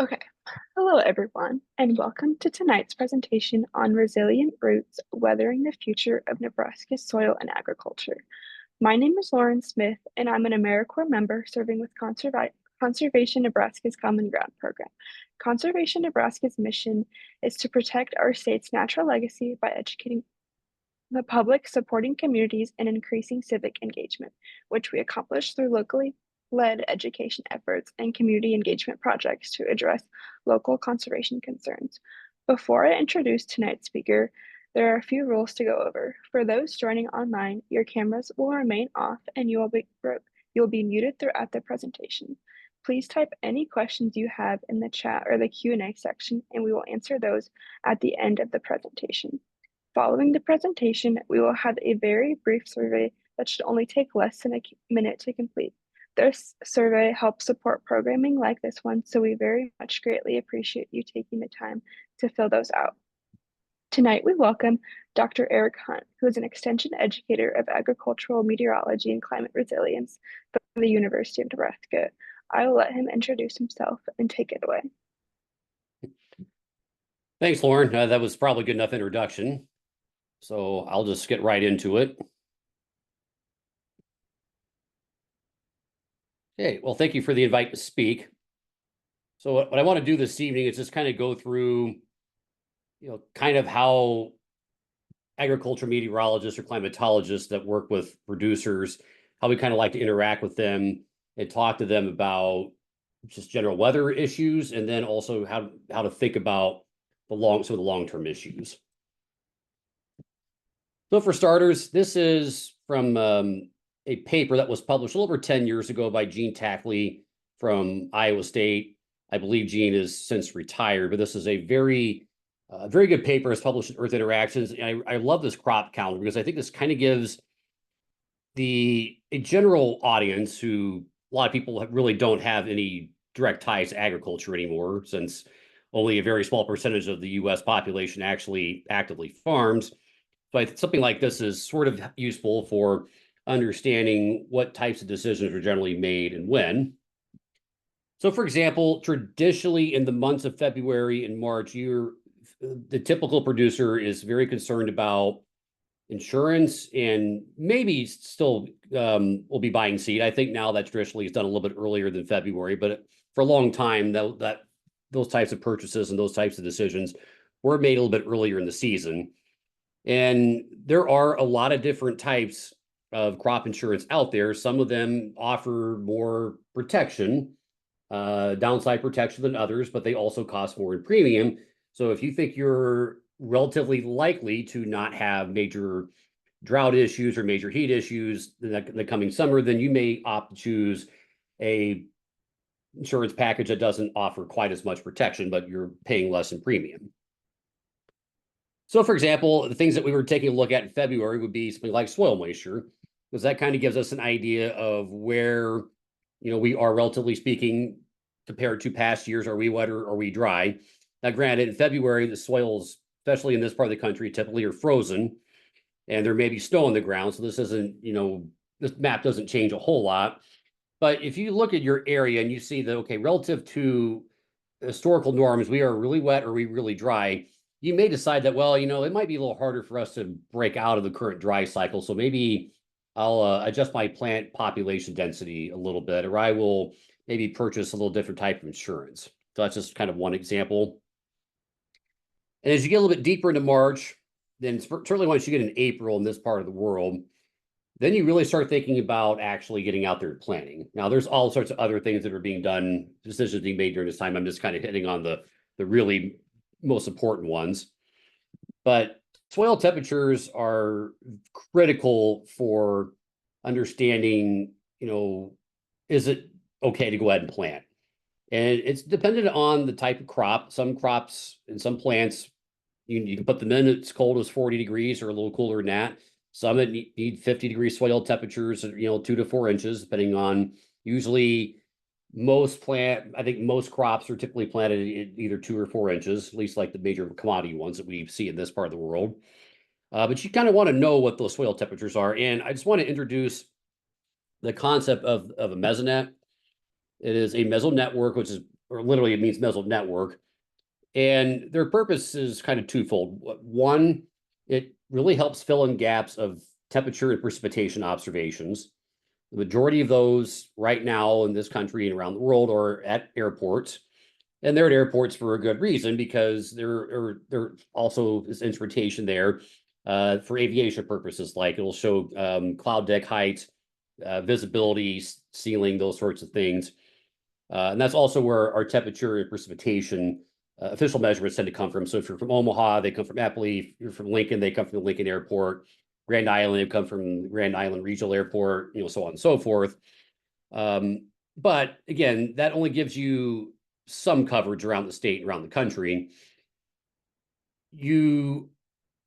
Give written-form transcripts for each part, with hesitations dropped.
Okay, hello everyone, and welcome to tonight's presentation on resilient roots, weathering the future of Nebraska's soil and agriculture. My name is Lauren Smith, and I'm an AmeriCorps member serving with Conservation Nebraska's Common Ground program. Conservation Nebraska's mission is to protect our state's natural legacy by educating the public, supporting communities, and increasing civic engagement, which we accomplish through locally led education efforts and community engagement projects to address local conservation concerns. Before I introduce tonight's speaker, there are a few rules to go over. For those joining online, your cameras will remain off and you'll be muted throughout the presentation. Please type any questions you have in the chat or the Q&A section, and we will answer those at the end of the presentation. Following the presentation, we will have a very brief survey that should only take less than a minute to complete. This survey helps support programming like this one, so we very much greatly appreciate you taking the time to fill those out. Tonight, we welcome Dr. Eric Hunt, who is an extension educator of agricultural meteorology and climate resilience from the University of Nebraska. I will let him introduce himself and take it away. Thanks, Lauren. That was probably a good enough introduction. So I'll just get right into it. Okay, well, thank you for the invite to speak. So what I want to do this evening is just kind of go through, kind of how agriculture meteorologists or climatologists that work with producers, how we kind of like to interact with them and talk to them about just general weather issues, and then also how to think about some of the long-term issues. So for starters, this is from a paper that was published a little over 10 years ago by Gene Tackley from Iowa State. I believe Gene is since retired, but this is a very good paper. It's published in Earth Interactions. And I love this crop calendar because I think this kind of gives a general audience who a lot of people really don't have any direct ties to agriculture anymore, since only a very small percentage of the U.S. population actually actively farms. So something like this is sort of useful for understanding what types of decisions are generally made and when. So for example, traditionally in the months of February and March, the typical producer is very concerned about insurance and maybe still will be buying seed. I think now that traditionally is done a little bit earlier than February, but for a long time, those types of purchases and those types of decisions were made a little bit earlier in the season. And there are a lot of different types of crop insurance out there. Some of them offer more protection, downside protection than others, but they also cost more in premium. So if you think you're relatively likely to not have major drought issues or major heat issues in the coming summer, then you may opt to choose a insurance package that doesn't offer quite as much protection, but you're paying less in premium. So for example, the things that we were taking a look at in February would be something like soil moisture, because that kind of gives us an idea of where, we are, relatively speaking, compared to past years. Are we wet or are we dry? Now, granted, in February, the soils, especially in this part of the country, typically are frozen, and there may be snow on the ground. So this isn't, this map doesn't change a whole lot. But if you look at your area and you see that, okay, relative to historical norms, we are really wet or we really dry, you may decide that, well, it might be a little harder for us to break out of the current dry cycle. So maybe I'll adjust my plant population density a little bit, or I will maybe purchase a little different type of insurance. So that's just kind of one example. And as you get a little bit deeper into March, then certainly once you get in April in this part of the world, then you really start thinking about actually getting out there and planting. Now, there's all sorts of other things that are being done, decisions being made during this time. I'm just kind of hitting on the really most important ones. But soil temperatures are critical for understanding, is it okay to go ahead and plant? And it's dependent on the type of crop. Some crops and some plants, you can put them in as cold as 40 degrees or a little cooler than that. Some that need 50-degree soil temperatures, 2 to 4 inches, depending on, usually I think most crops are typically planted at either 2 or 4 inches, at least like the major commodity ones that we see in this part of the world. But you kind of want to know what those soil temperatures are. And I just want to introduce the concept of a mesonet. It is a mesonetwork, which is or literally it means mesonetwork. And their purpose is kind of twofold. One, it really helps fill in gaps of temperature and precipitation observations. The majority of those right now in this country and around the world are at airports. And they're at airports for a good reason, because there also is instrumentation there for aviation purposes. Like it'll show cloud deck height, visibility, ceiling, those sorts of things. And that's also where our temperature and precipitation official measurements tend to come from. So if you're from Omaha, they come from Eppley. If you're from Lincoln, they come from the Lincoln Airport. Grand Island, they come from Grand Island Regional Airport, so on and so forth. But again, that only gives you some coverage around the state and around the country.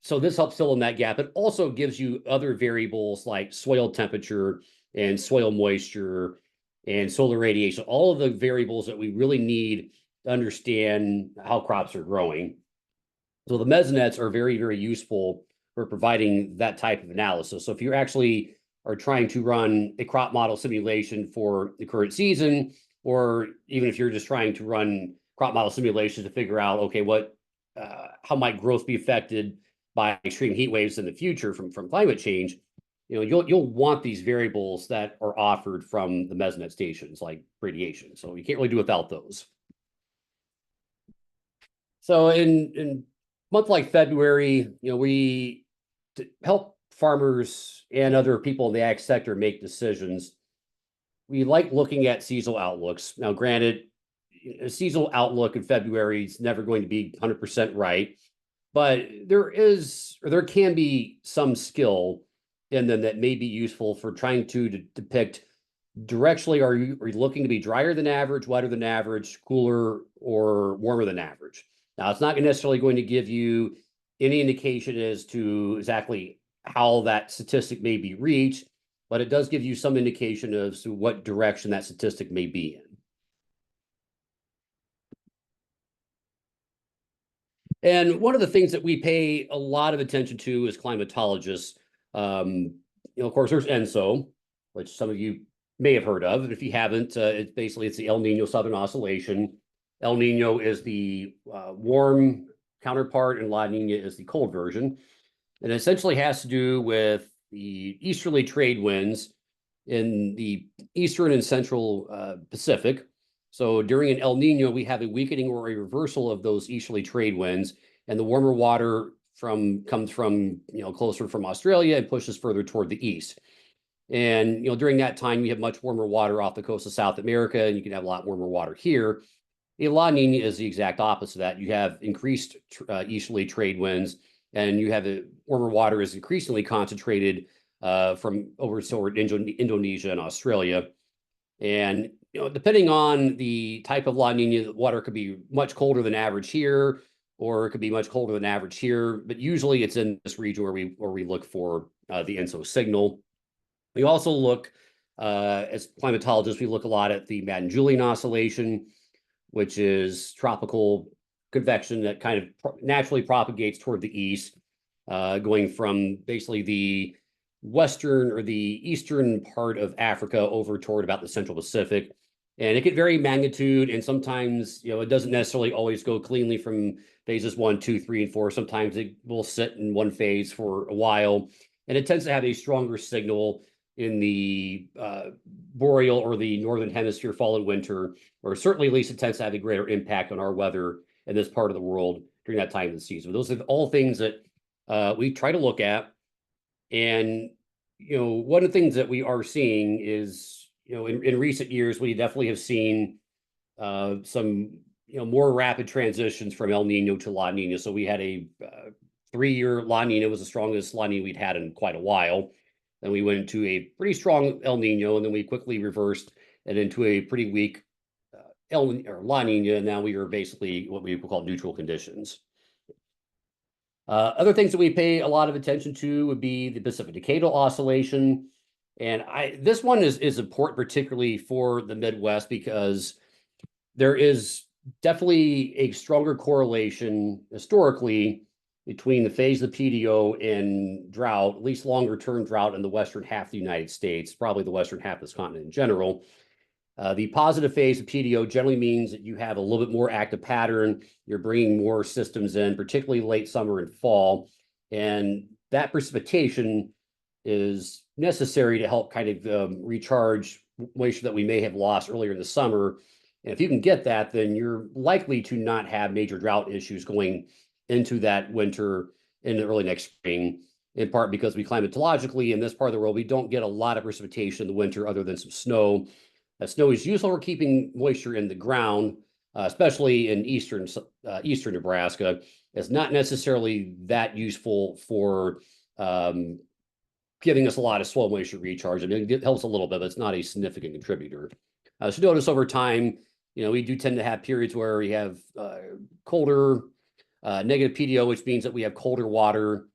So this helps fill in that gap. It also gives you other variables like soil temperature and soil moisture and solar radiation, all of the variables that we really need to understand how crops are growing. So the mesonets are very, very useful for providing that type of analysis. So if you actually are trying to run a crop model simulation for the current season, or even if you're just trying to run crop model simulations to figure out, okay, how might growth be affected by extreme heat waves in the future from climate change, you'll want these variables that are offered from the mesonet stations like radiation. So you can't really do without those. So in a month like February, we help farmers and other people in the ag sector make decisions. We like looking at seasonal outlooks. Now, granted, a seasonal outlook in February is never going to be 100% right, but there can be some skill in them that may be useful for trying to depict directionally, are you looking to be drier than average, wetter than average, cooler, or warmer than average? Now, it's not necessarily going to give you any indication as to exactly how that statistic may be reached, but it does give you some indication as to what direction that statistic may be in. And one of the things that we pay a lot of attention to as climatologists, of course, there's ENSO, which some of you may have heard of. If you haven't, it's the El Nino Southern Oscillation. El Nino is the warm counterpart, and La Nina is the cold version. And it essentially has to do with the easterly trade winds in the eastern and central Pacific. So during an El Nino, we have a weakening or a reversal of those easterly trade winds, and the warmer water comes from closer from Australia and pushes further toward the east. And during that time, you have much warmer water off the coast of South America, and you can have a lot warmer water here. A La Nina is the exact opposite of that. You have increased easterly trade winds, and you have warmer water is increasingly concentrated from over toward Indonesia and Australia. And depending on the type of La Nina, the water could be much colder than average here, or it could be much colder than average here. But usually, it's in this region where we look for the ENSO signal. We also look, as climatologists, we look a lot at the Madden-Julian oscillation, which is tropical convection that kind of naturally propagates toward the east, going from basically the western or the eastern part of Africa over toward about the Central Pacific. And it can vary magnitude, and sometimes it doesn't necessarily always go cleanly from phases 1, 2, 3, and 4. Sometimes it will sit in one phase for a while, and it tends to have a stronger signal in the boreal or the northern hemisphere fall and winter, or certainly at least it tends to have a greater impact on our weather in this part of the world during that time of the season. Those are all things that we try to look at. And one of the things that we are seeing is in recent years we definitely have seen some more rapid transitions from El Nino to La Nina. So we had a 3-year La Nina, was the strongest La Nina we'd had in quite a while. Then we went into a pretty strong El Nino, and then we quickly reversed it into a pretty weak La Nina, and now we are basically what we call neutral conditions. Other things that we pay a lot of attention to would be the Pacific Decadal Oscillation. And this one is important, particularly for the Midwest, because there is definitely a stronger correlation historically between the phase of the PDO and drought, at least longer term drought in the western half of the United States, probably the western half of this continent in general. The positive phase of PDO generally means that you have a little bit more active pattern. You're bringing more systems in, particularly late summer and fall. And that precipitation is necessary to help kind of recharge moisture that we may have lost earlier in the summer. And if you can get that, then you're likely to not have major drought issues going into that winter and the early next spring, in part because we climatologically in this part of the world, we don't get a lot of precipitation in the winter other than some snow. Snow is useful for keeping moisture in the ground, especially in eastern Nebraska. It's not necessarily that useful for giving us a lot of soil moisture recharge. I mean, it helps a little bit, but it's not a significant contributor. So notice over time, we do tend to have periods where we have colder, negative PDO, which means that we have colder water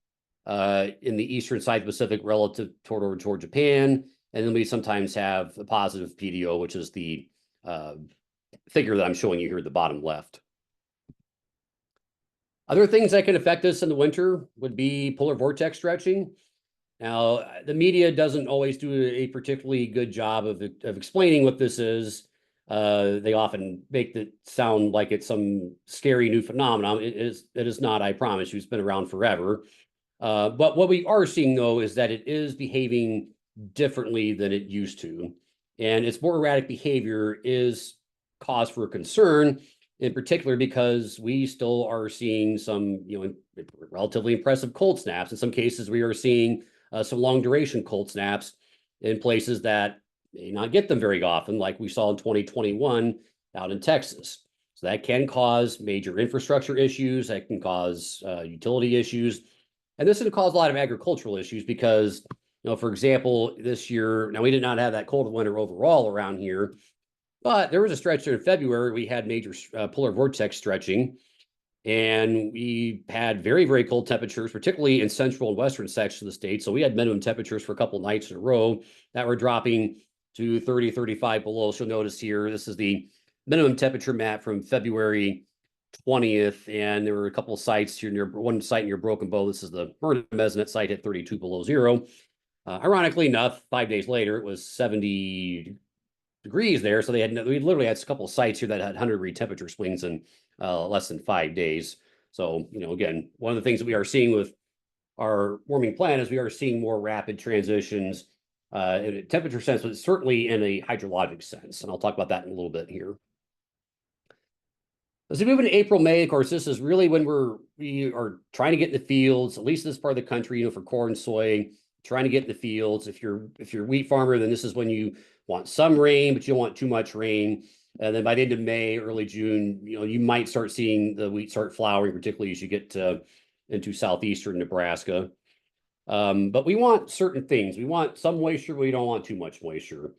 in the eastern side of the Pacific relative toward Japan. And then we sometimes have a positive PDO, which is the figure that I'm showing you here at the bottom left. Other things that can affect us in the winter would be polar vortex stretching. Now, the media doesn't always do a particularly good job of explaining what this is. They often make it sound like it's some scary new phenomenon. It is not, I promise you. It's been around forever. But what we are seeing, though, is that it is behaving differently than it used to. And its more erratic behavior is cause for concern, in particular because we still are seeing some, relatively impressive cold snaps. In some cases, we are seeing some long duration cold snaps in places that may not get them very often, like we saw in 2021 out in Texas. So that can cause major infrastructure issues. That can cause utility issues. And this can cause a lot of agricultural issues because, for example, this year, now we did not have that cold winter overall around here, but there was a stretch there in February. We had major polar vortex stretching, and we had very, very cold temperatures, particularly in central and western sections of the state. So we had minimum temperatures for a couple of nights in a row that were dropping to 30, 35 below. So notice here, this is the minimum temperature map from February 20th, and there were a couple of sites here near one site near Broken Bow. This is the Myrna Mesonet site at 32 below zero. Ironically enough, 5 days later, it was 70 degrees there. So we literally had a couple of sites here that had 100-degree temperature swings in less than 5 days. So, again, one of the things that we are seeing with our warming planet is we are seeing more rapid transitions in a temperature sense, but certainly in a hydrologic sense. And I'll talk about that in a little bit here. As we move into April, May, of course, this is really when we are trying to get in the fields, at least in this part of the country, for corn, soy, trying to get in the fields. If you're a wheat farmer, then this is when you want some rain, but you don't want too much rain. And then by the end of May, early June, you might start seeing the wheat start flowering, particularly as you get into southeastern Nebraska. But we want certain things. We want some moisture, but we don't want too much moisture.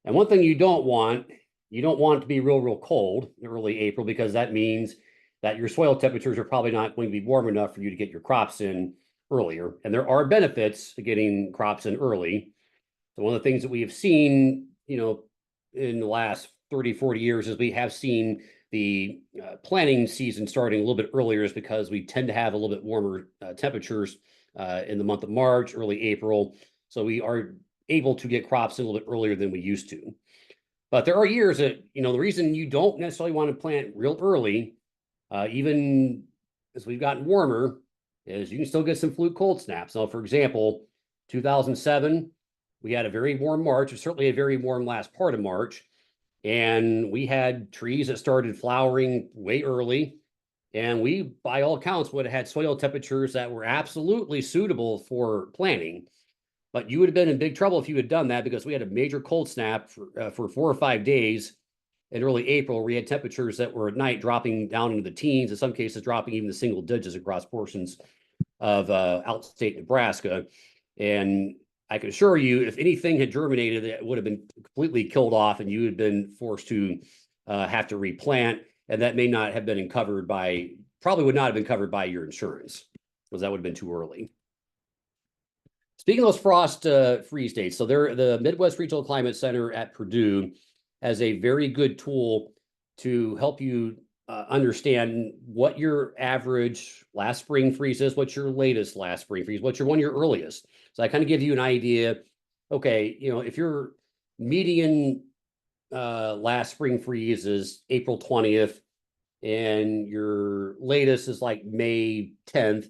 And one thing you don't want it to be real, real cold in early April, because that means that your soil temperatures are probably not going to be warm enough for you to get your crops in earlier. And there are benefits to getting crops in early. So one of the things that we have seen, in the last 30, 40 years is we have seen the planting season starting a little bit earlier is because we tend to have a little bit warmer temperatures in the month of March, early April. So we are able to get crops in a little bit earlier than we used to. But there are years that, the reason you don't necessarily want to plant real early, even as we've gotten warmer, is you can still get some fluke cold snaps. So, for example, 2007, we had a very warm March, certainly a very warm last part of March, and we had trees that started flowering way early. And we, by all accounts, would have had soil temperatures that were absolutely suitable for planting. But you would have been in big trouble if you had done that, because we had a major cold snap for 4 or 5 days in early April. We had temperatures that were at night dropping down into the teens, in some cases dropping even the single digits across portions of outstate Nebraska. And I can assure you, if anything had germinated, it would have been completely killed off, and you had been forced to have to replant. And that may not have been probably would not have been covered by your insurance, because that would have been too early. Speaking of those frost freeze dates, so the Midwest Regional Climate Center at Purdue has a very good tool to help you understand what your average last spring freeze is, what's your latest last spring freeze, what's your 1 year earliest. So I kind of give you an idea. Okay, if your median last spring freeze is April 20th, and your latest is like May 10th,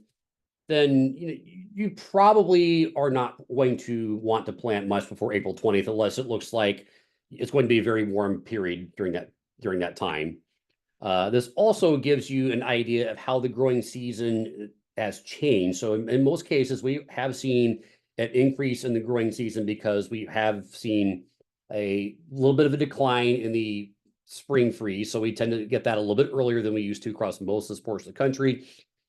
then you probably are not going to want to plant much before April 20th, unless it looks like it's going to be a very warm period during that time. This also gives you an idea of how the growing season has changed. So in most cases, we have seen an increase in the growing season because we have seen a little bit of a decline in the spring freeze. So we tend to get that a little bit earlier than we used to across most of this portion of the country.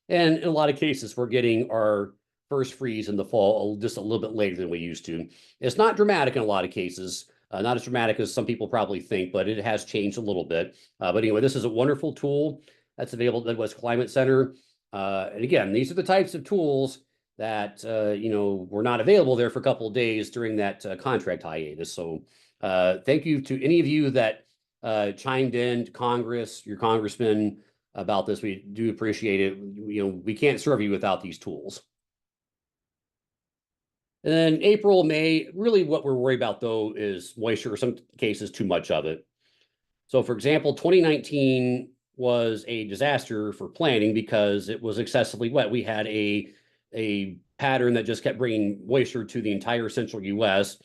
And in a lot of cases, we're getting our first freeze in the fall just a little bit later than we used to. It's not dramatic in a lot of cases, not as dramatic as some people probably think, but it has changed a little bit. But anyway, this is a wonderful tool that's available at the Midwest Climate Center. And again, these are the types of tools that were not available there for a couple of days during that contract hiatus. So thank you to any of you that chimed in to Congress, your congressman, about this. We do appreciate it. We can't serve you without these tools. And then April, May, really what we're worried about though is moisture, or some cases too much of it. So for example, 2019 was a disaster for planting because it was excessively wet. We had a pattern that just kept bringing moisture to the entire central US,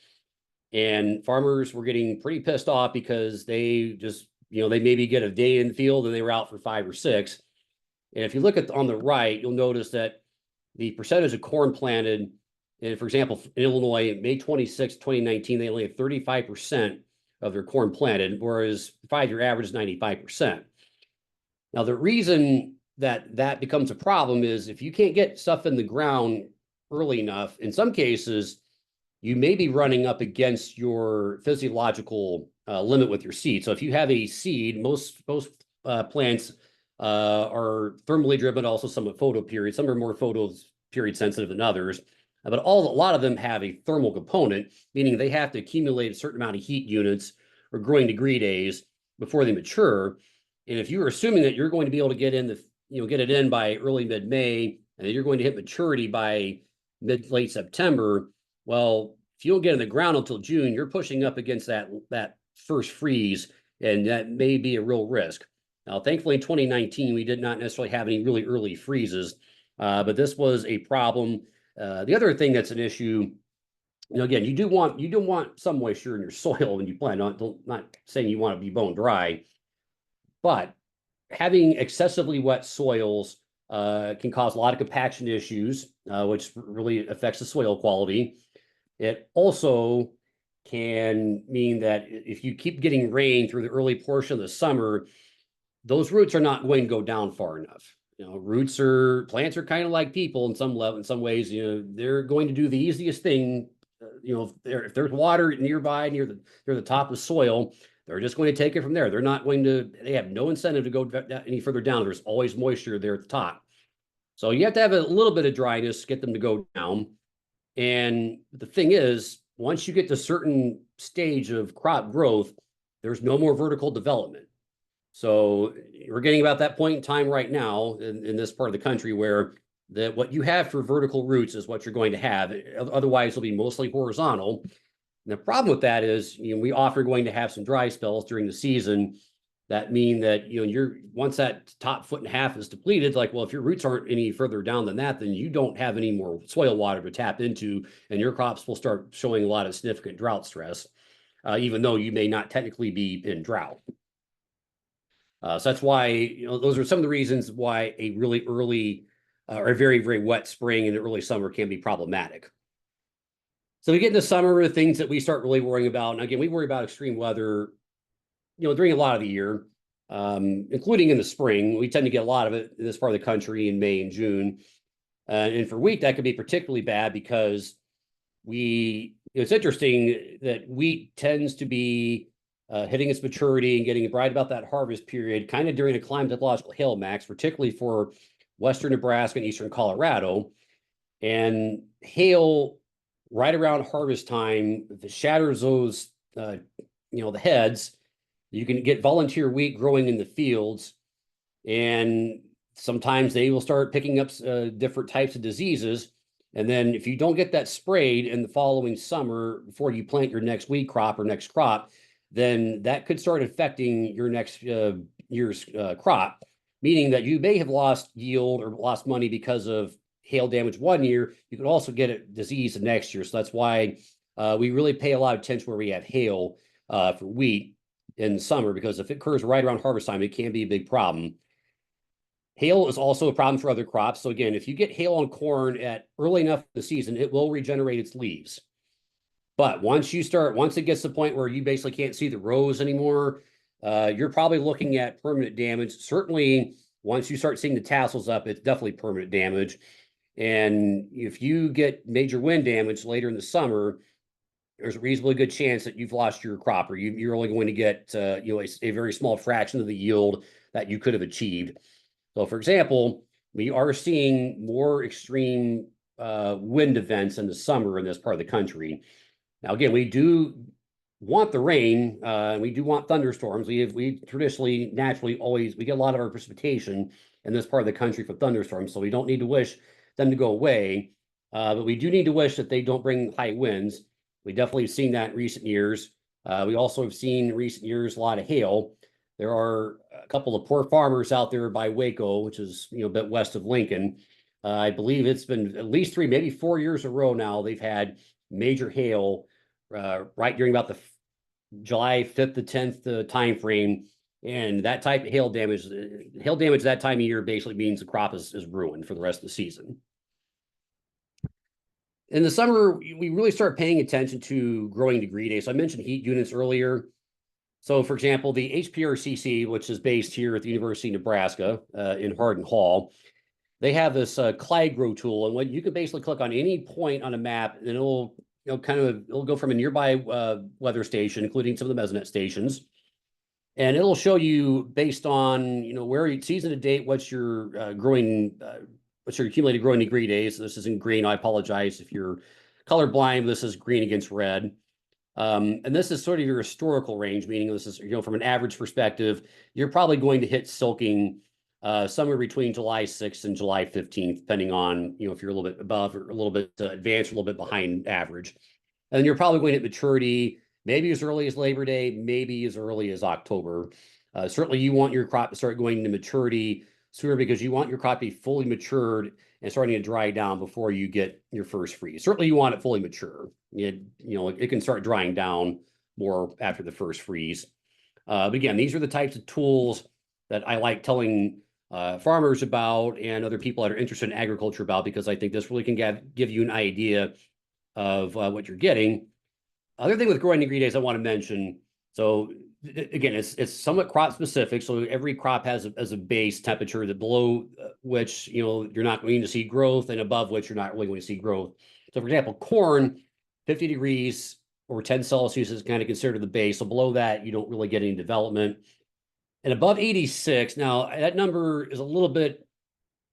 and farmers were getting pretty pissed off because they just, they maybe get a day in the field and they were out for 5 or 6. And if you look at on the right, you'll notice that the percentage of corn planted, and for example, in Illinois, May 26, 2019, they only had 35% of their corn planted, whereas the 5-year average is 95%. Now, the reason that becomes a problem is if you can't get stuff in the ground early enough, in some cases, you may be running up against your physiological limit with your seed. So if you have a seed, most plants are thermally driven, also somewhat photo period. Some are more photo period sensitive than others. But a lot of them have a thermal component, meaning they have to accumulate a certain amount of heat units or growing degree days before they mature. And if you're assuming that you're going to be able to get it in by early mid-May, and then you're going to hit maturity by late September, well, if you don't get in the ground until June, you're pushing up against that first freeze, and that may be a real risk. Now, thankfully, in 2019, we did not necessarily have any really early freezes, but this was a problem. The other thing that's an issue, again, you do want some moisture in your soil when you plant. Not saying you want to be bone dry, but having excessively wet soils can cause a lot of compaction issues, which really affects the soil quality. It also can mean that if you keep getting rain through the early portion of the summer, those roots are not going to go down far enough. Plants are kind of like people in some ways. They're going to do the easiest thing. If there's water nearby, near the top of the soil, they're just going to take it from there. They have no incentive to go any further down. There's always moisture there at the top. So you have to have a little bit of dryness to get them to go down. And the thing is, once you get to a certain stage of crop growth, there's no more vertical development. So we're getting about that point in time right now in this part of the country where what you have for vertical roots is what you're going to have. Otherwise, it'll be mostly horizontal. And the problem with that is, we often are going to have some dry spells during the season that mean that, once that top 1.5 feet is depleted, like, well, if your roots aren't any further down than that, then you don't have any more soil water to tap into, and your crops will start showing a lot of significant drought stress, even though you may not technically be in drought. So that's why, those are some of the reasons why a really early or a very, very wet spring and early summer can be problematic. So we get into summer, the things that we start really worrying about. And again, we worry about extreme weather, during a lot of the year, including in the spring. We tend to get a lot of it in this part of the country in May and June. And for wheat, that could be particularly bad because it's interesting that wheat tends to be hitting its maturity and getting right about that harvest period, kind of during a climatological hail max, particularly for western Nebraska and eastern Colorado. And hail right around harvest time, if it shatters those, the heads, you can get volunteer wheat growing in the fields. And sometimes they will start picking up different types of diseases. And then if you don't get that sprayed in the following summer before you plant your next wheat crop or next crop, then that could start affecting your next year's crop, meaning that you may have lost yield or lost money because of hail damage one year. You could also get a disease the next year. So that's why we really pay a lot of attention where we have hail for wheat in summer, because if it occurs right around harvest time, it can be a big problem. Hail is also a problem for other crops. So again, if you get hail on corn at early enough in the season, it will regenerate its leaves. But once it gets to the point where you basically can't see the rows anymore, you're probably looking at permanent damage. Certainly, once you start seeing the tassels up, it's definitely permanent damage. And if you get major wind damage later in the summer, there's a reasonably good chance that you've lost your crop, or you're only going to get a very small fraction of the yield that you could have achieved. So, for example, we are seeing more extreme wind events in the summer in this part of the country. Now, again, we do want the rain, and we do want thunderstorms. We traditionally, naturally, always we get a lot of our precipitation in this part of the country for thunderstorms, so we don't need to wish them to go away. But we do need to wish that they don't bring high winds. We definitely have seen that in recent years. We also have seen in recent years a lot of hail. There are a couple of poor farmers out there by Waco, which is a bit west of Lincoln. I believe it's been at least 3, maybe 4 years in a row now. They've had major hail right during about the July 5th to 10th time frame. And that type of hail damage that time of year basically means the crop is ruined for the rest of the season. In the summer, we really start paying attention to growing degree days. So I mentioned heat units earlier. So, for example, the HPRCC, which is based here at the University of Nebraska in Hardin Hall, they have this Clyde Grow tool, and what you can basically click on any point on a map, and it'll go from a nearby weather station, including some of the mesonet stations, and it'll show you based on where season to date, what's your accumulated growing degree days. This is in green. I apologize if you're colorblind. This is green against red. And this is sort of your historical range, meaning this is, from an average perspective, you're probably going to hit silking somewhere between July 6th and July 15th, depending on, if you're a little bit above or a little bit advanced, or a little bit behind average. And then you're probably going to hit maturity, maybe as early as Labor Day, maybe as early as October. Certainly you want your crop to start going into maturity sooner, because you want your crop to be fully matured and starting to dry down before you get your first freeze. Certainly you want it fully mature. It can start drying down more after the first freeze. But again, these are the types of tools that I like telling farmers about and other people that are interested in agriculture about, because I think this really can give you an idea of what you're getting. Other thing with growing degree days I want to mention, so again, it's somewhat crop specific. So every crop has a base temperature that below which you're not going to see growth, and above which you're not really going to see growth. So for example, corn, 50 degrees or 10 Celsius is kind of considered the base. So below that, you don't really get any development. And above 86, now that number is a little bit,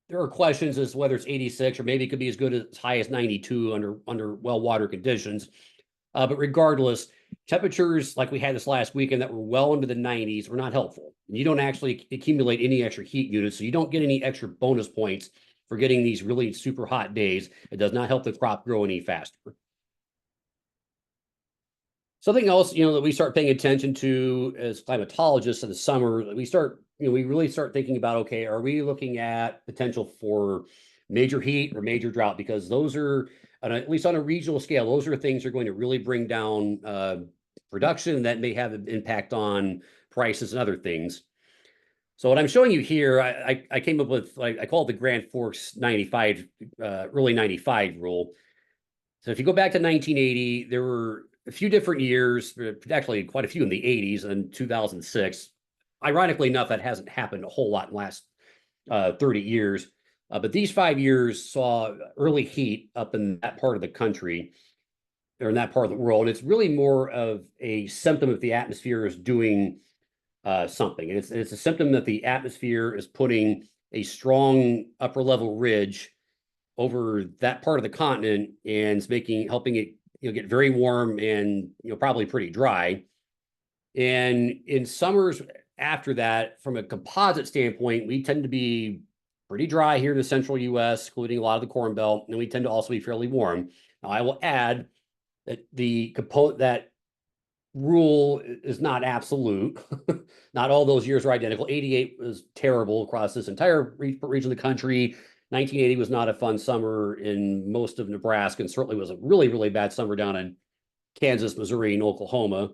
there are questions as to whether it's 86 or maybe it could be as good as high as 92 under well water conditions. But regardless, temperatures like we had this last weekend that were well into the 90s were not helpful. You don't actually accumulate any extra heat units, so you don't get any extra bonus points for getting these really super hot days. It does not help the crop grow any faster. Something else, that we start paying attention to as climatologists in the summer, we really start thinking about, okay, are we looking at potential for major heat or major drought? Because those are, at least on a regional scale, those are things that are going to really bring down production that may have an impact on prices and other things. So what I'm showing you here, I came up with, I call it the Grand Forks 95, early 95 rule. So if you go back to 1980, there were a few different years, actually quite a few in the 80s and 2006. Ironically enough, that hasn't happened a whole lot in the last 30 years. But these 5 years saw early heat up in that part of the country, or in that part of the world. And it's really more of a symptom of the atmosphere is doing something. And it's a symptom that the atmosphere is putting a strong upper level ridge over that part of the continent, and it's helping it get very warm and probably pretty dry. And in summers after that, from a composite standpoint, we tend to be pretty dry here in the central US, including a lot of the Corn Belt, and we tend to also be fairly warm. Now, I will add that the component that rule is not absolute. Not all those years are identical. 88 was terrible across this entire region of the country. 1980 was not a fun summer in most of Nebraska, and certainly was a really, really bad summer down in Kansas, Missouri, and Oklahoma.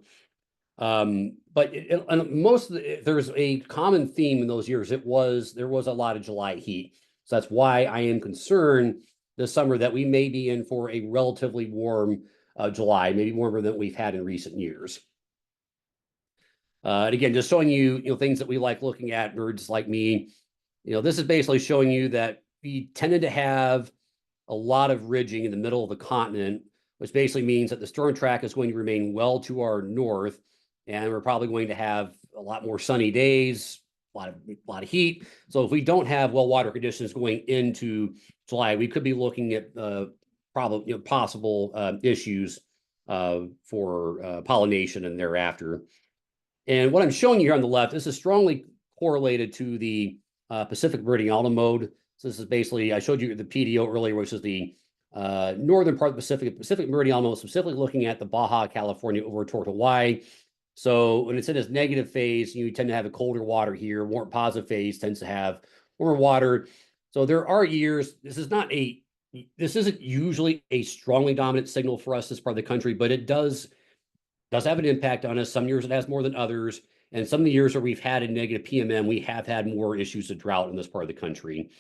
But there's a common theme in those years. There was a lot of July heat. So that's why I am concerned this summer that we may be in for a relatively warm July, maybe warmer than we've had in recent years. And again, just showing you, things that we like looking at, nerds like me. This is basically showing you that we tended to have a lot of ridging in the middle of the continent, which basically means that the storm track is going to remain well to our north, and we're probably going to have a lot more sunny days, a lot of heat. So if we don't have well water conditions going into July, we could be looking at possible issues for pollination and thereafter. And what I'm showing you here on the left, this is strongly correlated to the Pacific meridional mode. So this is basically, I showed you the PDO earlier, which is the northern part of the Pacific meridional mode, specifically looking at the Baja California over toward Hawaii. So when it's in its negative phase, you tend to have a colder water here. Warm positive phase tends to have warmer water. So there are years, this isn't usually a strongly dominant signal for us this part of the country, but it does have an impact on us. Some years it has more than others. And some of the years where we've had a negative PMM, we have had more issues of drought in this part of the country.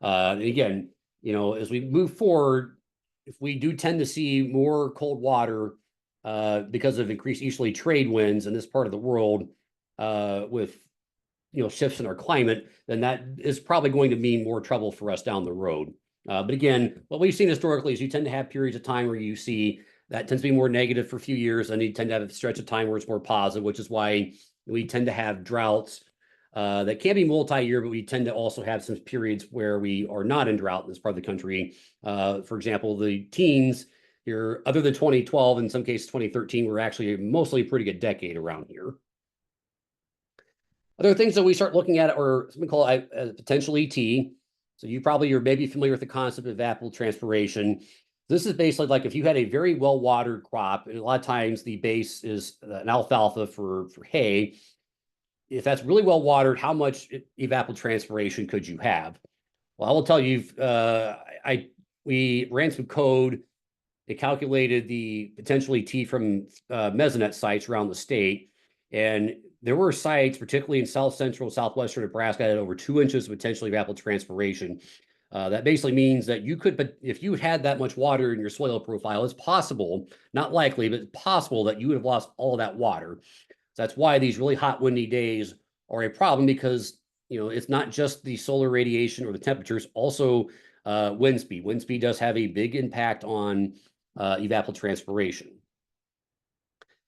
And again, as we move forward, if we do tend to see more cold water because of increased easterly trade winds in this part of the world with shifts in our climate, then that is probably going to mean more trouble for us down the road. But again, what we've seen historically is you tend to have periods of time where you see that tends to be more negative for a few years, and you tend to have a stretch of time where it's more positive, which is why we tend to have droughts that can be multi-year, but we tend to also have some periods where we are not in drought in this part of the country. For example, the teens here, other than 2012, in some cases 2013, were actually mostly a pretty good decade around here. Other things that we start looking at are something called potential ET. So you're maybe familiar with the concept of evapotranspiration. This is basically like if you had a very well-watered crop, and a lot of times the base is an alfalfa for hay. If that's really well-watered, how much evapotranspiration could you have? Well, I will tell you, we ran some code. It calculated the potential ET from mesonet sites around the state. And there were sites, particularly in south central, southwestern Nebraska, that had over 2 inches of potential evapotranspiration. That basically means that but if you had that much water in your soil profile, it's possible, not likely, but it's possible that you would have lost all of that water. So that's why these really hot, windy days are a problem, because it's not just the solar radiation or the temperatures, also wind speed. Wind speed does have a big impact on evapotranspiration.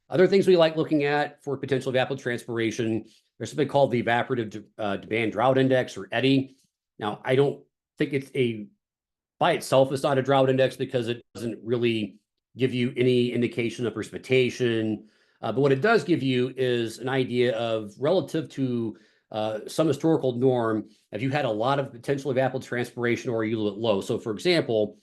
Other things we like looking at for potential evapotranspiration, there's something called the Evaporative Demand Drought Index, or EDI. Now, I don't think by itself, it's not a drought index because it doesn't really give you any indication of precipitation. But what it does give you is an idea of, relative to some historical norm, if you had a lot of potential evapotranspiration or are you a little bit low. So for example,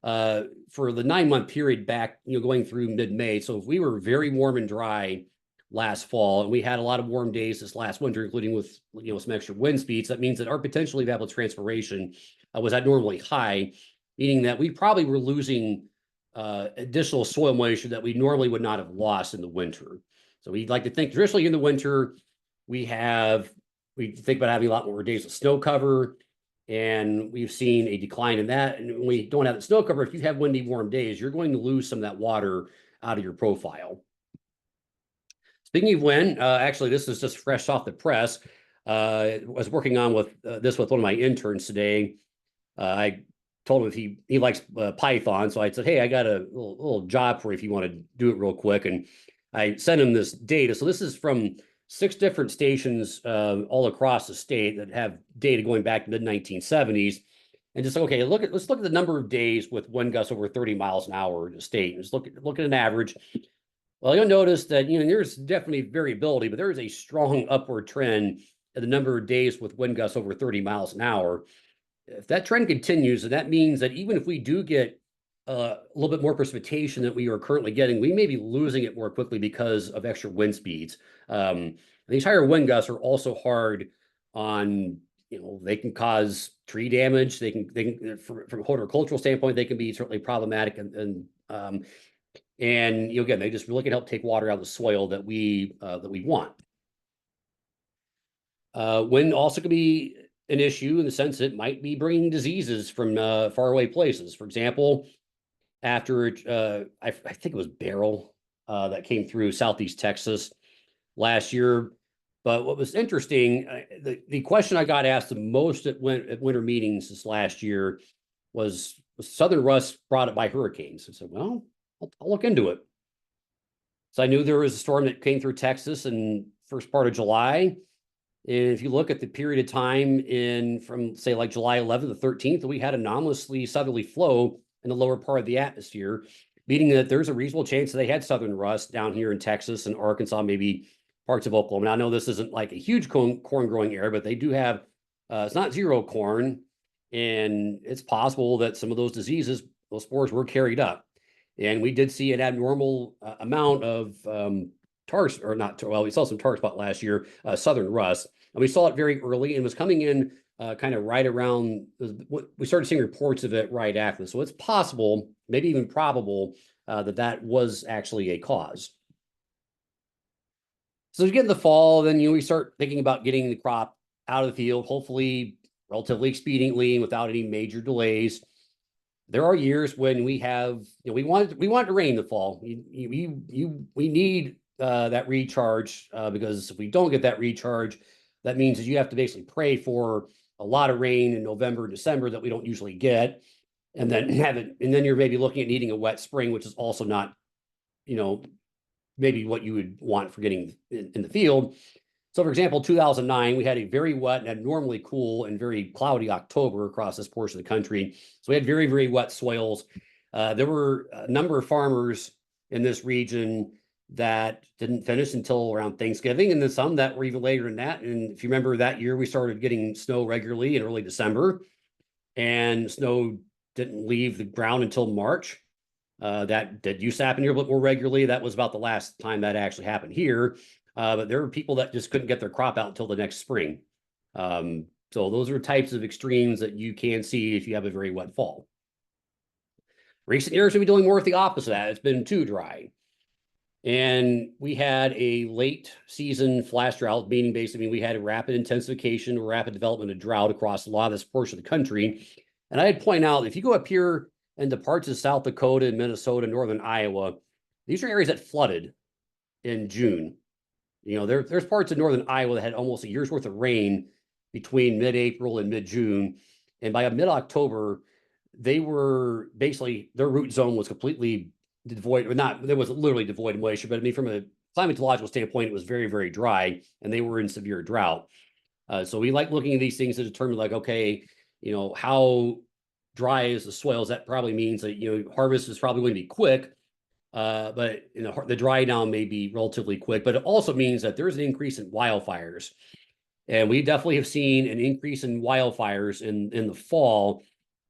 for the 9-month period back, going through mid-May. So if we were very warm and dry last fall, and we had a lot of warm days this last winter, including with some extra wind speeds, that means that our potential evapotranspiration was abnormally high, meaning that we probably were losing additional soil moisture that we normally would not have lost in the winter. So we'd like to think traditionally in the winter, we think about having a lot more days of snow cover, and we've seen a decline in that. And when we don't have the snow cover, if you have windy, warm days, you're going to lose some of that water out of your profile. Speaking of wind, actually, this is just fresh off the press. I was working on this with one of my interns today. I told him if he likes Python, so I said, hey, I got a little job for you if you want to do it real quick. And I sent him this data. So this is from 6 different stations all across the state that have data going back to the mid-1970s. And just okay, let's look at the number of days with wind gusts over 30 miles an hour in the state. And just look at an average. Well, you'll notice that there's definitely variability, but there is a strong upward trend in the number of days with wind gusts over 30 miles an hour. If that trend continues, and that means that even if we do get a little bit more precipitation than we are currently getting, we may be losing it more quickly because of extra wind speeds. These higher wind gusts are also hard on, they can cause tree damage. They can from a horticultural standpoint, they can be certainly problematic, and again, they just really can help take water out of the soil that we want. Wind also can be an issue in the sense it might be bringing diseases from faraway places. For example, after I think it was Beryl that came through Southeast Texas last year. But what was interesting, the question I got asked the most at winter meetings this last year was Southern rust brought it by hurricanes? I said, well, I'll look into it. So I knew there was a storm that came through Texas in first part of July. And if you look at the period of time from say like July 11th to 13th, we had anomalously southerly flow in the lower part of the atmosphere, meaning that there's a reasonable chance that they had southern rust down here in Texas and Arkansas, maybe parts of Oklahoma. Now, I know this isn't like a huge corn growing area, but they do have, it's not zero corn. And it's possible that some of those diseases, those spores were carried up. And we did see an abnormal amount of tar, or not, well, we saw some tar spot last year, southern rust. And we saw it very early and was coming in kind of right around, we started seeing reports of it right after. So it's possible, maybe even probable, that was actually a cause. So as we get in the fall, then we start thinking about getting the crop out of the field, hopefully relatively expediently and without any major delays. There are years when we have, we want it to rain in the fall. We need that recharge because if we don't get that recharge, that means that you have to basically pray for a lot of rain in November, December that we don't usually get, and then you're maybe looking at needing a wet spring, which is also not, maybe what you would want for getting in the field. So, for example, 2009, we had a very wet and abnormally cool and very cloudy October across this portion of the country. So we had very, very wet soils. There were a number of farmers in this region that didn't finish until around Thanksgiving, and then some that were even later than that. And if you remember that year, we started getting snow regularly in early December, and snow didn't leave the ground until March. That used to happen here a bit more regularly. That was about the last time that actually happened here. But there were people that just couldn't get their crop out until the next spring. So those are types of extremes that you can see if you have a very wet fall. Recent years, we've been dealing more with the opposite of that. It's been too dry. And we had a late season flash drought, meaning basically we had a rapid intensification, rapid development of drought across a lot of this portion of the country. And I'd point out, if you go up here into parts of South Dakota, Minnesota, northern Iowa, these are areas that flooded in June. There's parts of northern Iowa that had almost a year's worth of rain between mid-April and mid-June. And by mid-October, they were basically, their root zone was completely devoid, or not, there was literally devoid of moisture, but I mean, from a climatological standpoint, it was very, very dry, and they were in severe drought. So we like looking at these things to determine, like, okay, how dry is the soils? That probably means that, harvest is probably going to be quick. But the dry down may be relatively quick, but it also means that there's an increase in wildfires. And we definitely have seen an increase in wildfires in the fall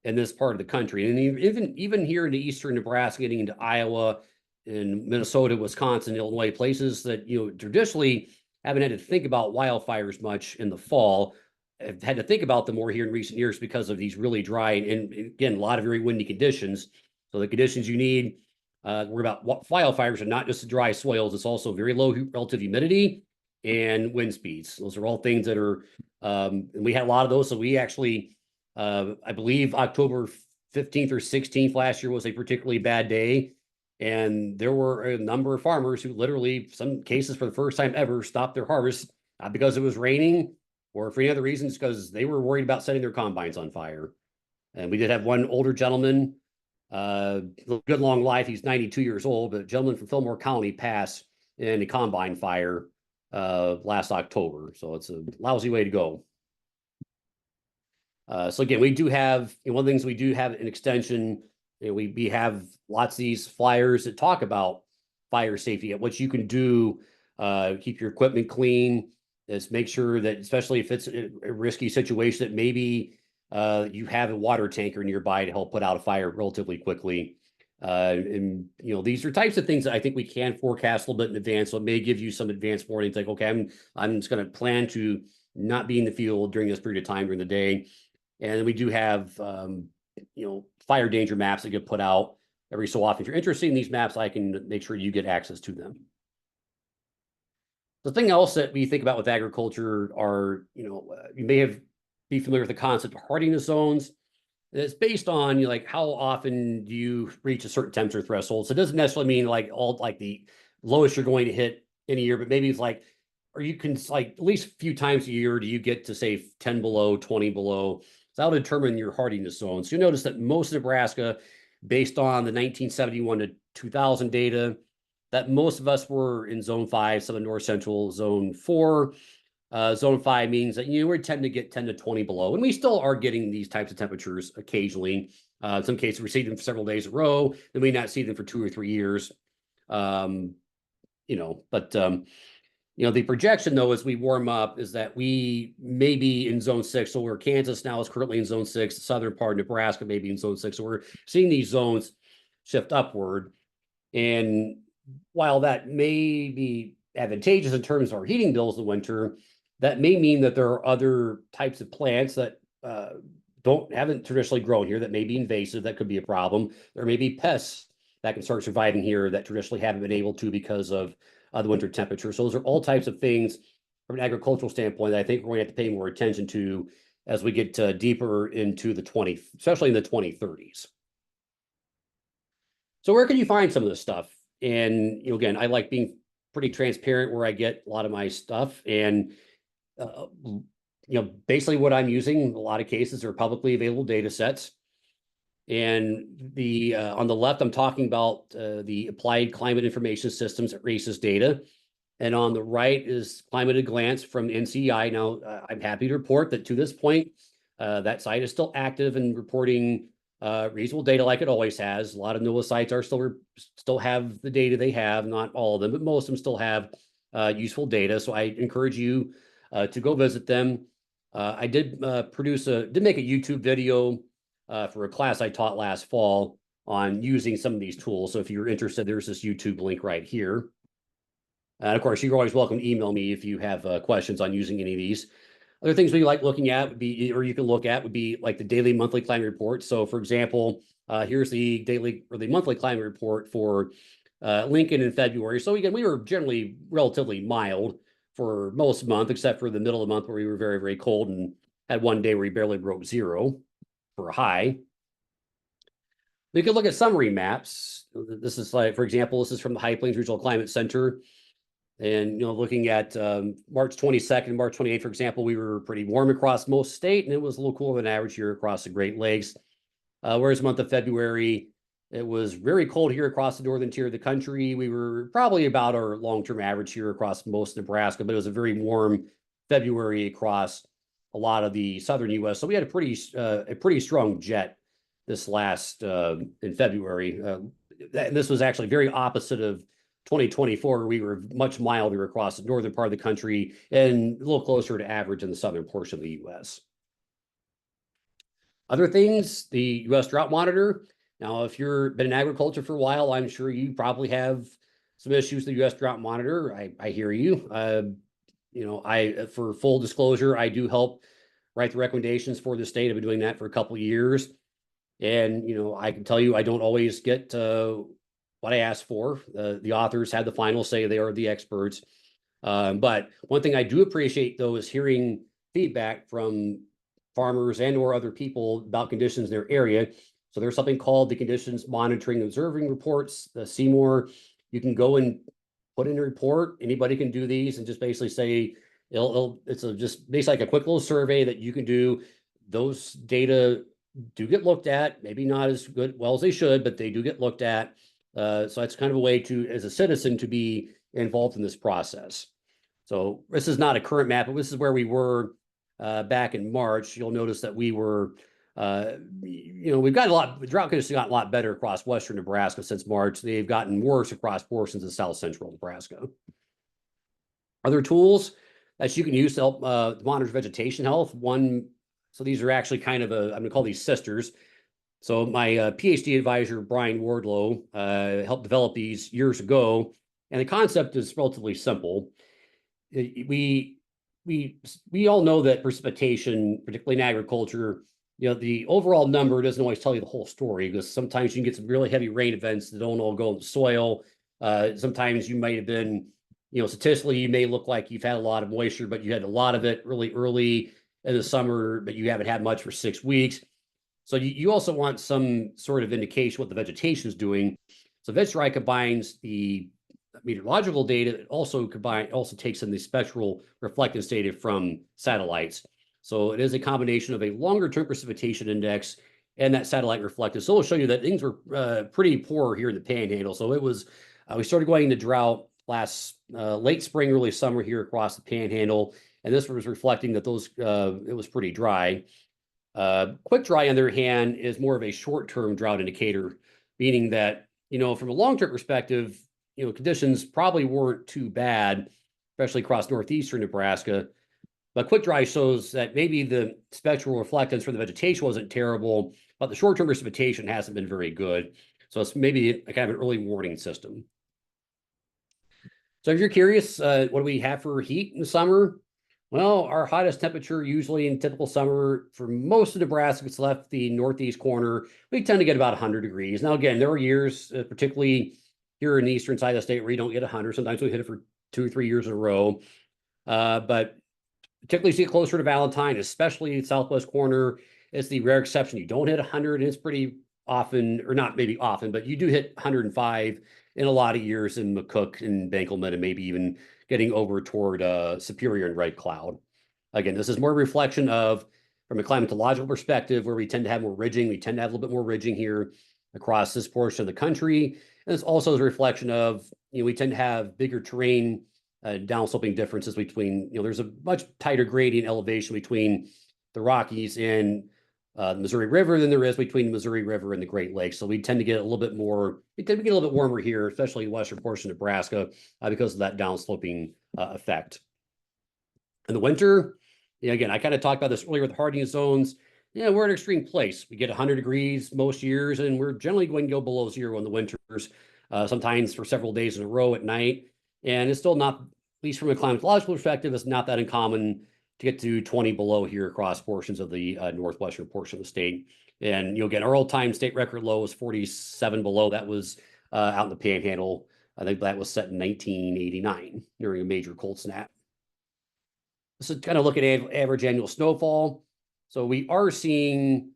in this part of the country. And even here in the eastern Nebraska, getting into Iowa and Minnesota, Wisconsin, Illinois, places that, traditionally haven't had to think about wildfires much in the fall, have had to think about them more here in recent years because of these really dry and again, a lot of very windy conditions. So the conditions you need, we're about wildfires are not just the dry soils, it's also very low relative humidity and wind speeds. Those are all things that are, and we had a lot of those. So we actually, I believe October 15th or 16th last year was a particularly bad day. And there were a number of farmers who literally, some cases for the first time ever, stopped their harvest, not because it was raining or for any other reasons, because they were worried about setting their combines on fire. And we did have one older gentleman, good long life. He's 92 years old, but a gentleman from Fillmore County passed in a combine fire last October. So it's a lousy way to go. So again, we do have, one of the things we do have an extension, we have lots of these flyers that talk about fire safety, what you can do, keep your equipment clean, is make sure that, especially if it's a risky situation, that maybe you have a water tanker nearby to help put out a fire relatively quickly. And these are types of things that I think we can forecast a little bit in advance. So it may give you some advanced warnings, like, okay, I'm just going to plan to not be in the field during this period of time during the day. And we do have fire danger maps that get put out every so often. If you're interested in these maps, I can make sure you get access to them. The thing else that we think about with agriculture are, you may be familiar with the concept of hardiness zones. It's based on like how often do you reach a certain temperature threshold. So it doesn't necessarily mean like the lowest you're going to hit in a year, but maybe it's like, or you can like at least a few times a year do you get to say 10 below, 20 below. So that'll determine your hardiness zone. So you notice that most of Nebraska, based on the 1971 to 2000 data, that most of us were in zone 5, some in north central, zone 4. Zone 5 means that we tend to get 10 to 20 below, and we still are getting these types of temperatures occasionally. In some cases, we see them for several days in a row, then we not see them for 2 or 3 years. The projection, though, as we warm up, is that we may be in zone 6. So where Kansas now is currently in zone 6, the southern part of Nebraska may be in zone 6. So we're seeing these zones shift upward. And while that may be advantageous in terms of our heating bills in the winter, that may mean that there are other types of plants that haven't traditionally grown here that may be invasive. That could be a problem. There may be pests that can start surviving here that traditionally haven't been able to because of the winter temperature. So those are all types of things from an agricultural standpoint that I think we're going to have to pay more attention to as we get deeper into especially in the 2030s. So where can you find some of this stuff? And again, I like being pretty transparent where I get a lot of my stuff. And basically what I'm using in a lot of cases are publicly available data sets. And on the left, I'm talking about the Applied Climate Information Systems at RACIS data. And on the right is Climate at a Glance from NCEI. Now, I'm happy to report that to this point, that site is still active and reporting reasonable data like it always has. A lot of NOAA sites are still have the data they have, not all of them, but most of them still have useful data. So I encourage you to go visit them. I did make a YouTube video for a class I taught last fall on using some of these tools. So if you're interested, there's this YouTube link right here. And of course, you're always welcome to email me if you have questions on using any of these. Other things we like looking at would be, or you can look at, would be like the daily, monthly climate report. So for example, here's the daily or the monthly climate report for Lincoln in February. So again, we were generally relatively mild for most of the month, except for the middle of the month where we were very, very cold and had one day where we barely broke 0 for a high. We could look at summary maps. This is like, for example, this is from the High Plains Regional Climate Center. And, looking at March 22nd, March 28th, for example, we were pretty warm across most state, and it was a little cooler than average here across the Great Lakes. Whereas the month of February, it was very cold here across the northern tier of the country. We were probably about our long-term average here across most of Nebraska, but it was a very warm February across a lot of the southern U.S. So we had a pretty strong jet this last in February. And this was actually very opposite of 2024, we were much milder across the northern part of the country and a little closer to average in the southern portion of the U.S. Other things, the U.S. Drought Monitor. Now, if you've been in agriculture for a while, I'm sure you probably have some issues with the U.S. Drought Monitor. I hear you. For full disclosure, I do help write the recommendations for the state. I've been doing that for a couple of years. And, I can tell you, I don't always get what I asked for. The authors had the final say. They are the experts. But one thing I do appreciate, though, is hearing feedback from farmers and or other people about conditions in their area. So there's something called the Conditions Monitoring and Observing Reports, the CMOR. You can go and put in a report. Anybody can do these and just basically say, it's just basically like a quick little survey that you can do. Those data do get looked at, maybe not as well as they should, but they do get looked at. So that's kind of a way to, as a citizen, to be involved in this process. So this is not a current map, but this is where we were back in March. You'll notice that we were, we've gotten the drought conditions gotten a lot better across western Nebraska since March. They've gotten worse across portions of south central Nebraska. Other tools that you can use to help monitor vegetation health. So these are actually kind of I'm going to call these sisters. So my PhD advisor, Brian Wardlow, helped develop these years ago. And the concept is relatively simple. We we all know that precipitation, particularly in agriculture, the overall number doesn't always tell you the whole story, because sometimes you can get some really heavy rain events that don't all go in the soil. Sometimes you might have been, statistically, you may look like you've had a lot of moisture, but you had a lot of it really early in the summer, but you haven't had much for 6 weeks. So you also want some sort of indication what the vegetation is doing. So VegStry combines the meteorological data. It also takes in the spectral reflectance data from satellites. So it is a combination of a longer term precipitation index and that satellite reflectance. So it'll show you that things were pretty poor here in the Panhandle. So it was we started going into drought last late spring, early summer here across the Panhandle, and this was reflecting that it was pretty dry. Quick dry, on the other hand, is more of a short-term drought indicator, meaning that, from a long-term perspective, conditions probably weren't too bad, especially across northeastern Nebraska. But quick dry shows that maybe the spectral reflectance for the vegetation wasn't terrible, but the short-term precipitation hasn't been very good. So it's maybe a kind of an early warning system. So if you're curious, what do we have for heat in the summer? Well, our hottest temperature usually in typical summer for most of Nebraska, it's left the northeast corner. We tend to get about 100 degrees. Now, again, there are years, particularly here in the eastern side of the state, where you don't get 100. Sometimes we hit it for 2 or 3 years in a row. But particularly see it closer to Valentine, especially southwest corner, it's the rare exception. You don't hit 100, and it's pretty often, or not maybe often, but you do hit 105 in a lot of years in McCook and Bankelman, and maybe even getting over toward Superior and Red Cloud. Again, this is more a reflection of, from a climatological perspective, where we tend to have more ridging. We tend to have a little bit more ridging here across this portion of the country. And it's also a reflection of, we tend to have bigger terrain, downsloping differences between, there's a much tighter gradient elevation between the Rockies and the Missouri River than there is between the Missouri River and the Great Lakes. So we tend to get a little bit more, we tend to get a little bit warmer here, especially in the western portion of Nebraska, because of that downsloping effect. In the winter, again, I kind of talked about this earlier with hardening zones. We're in an extreme place. We get 100 degrees most years, and we're generally going to go below zero in the winters, sometimes for several days in a row at night. And it's still not, at least from a climatological perspective, it's not that uncommon to get to 20 below here across portions of the northwestern portion of the state. And again, our all-time state record low was 47 below. That was out in the Panhandle. I think that was set in 1989 during a major cold snap. This is kind of look at average annual snowfall. So we are seeing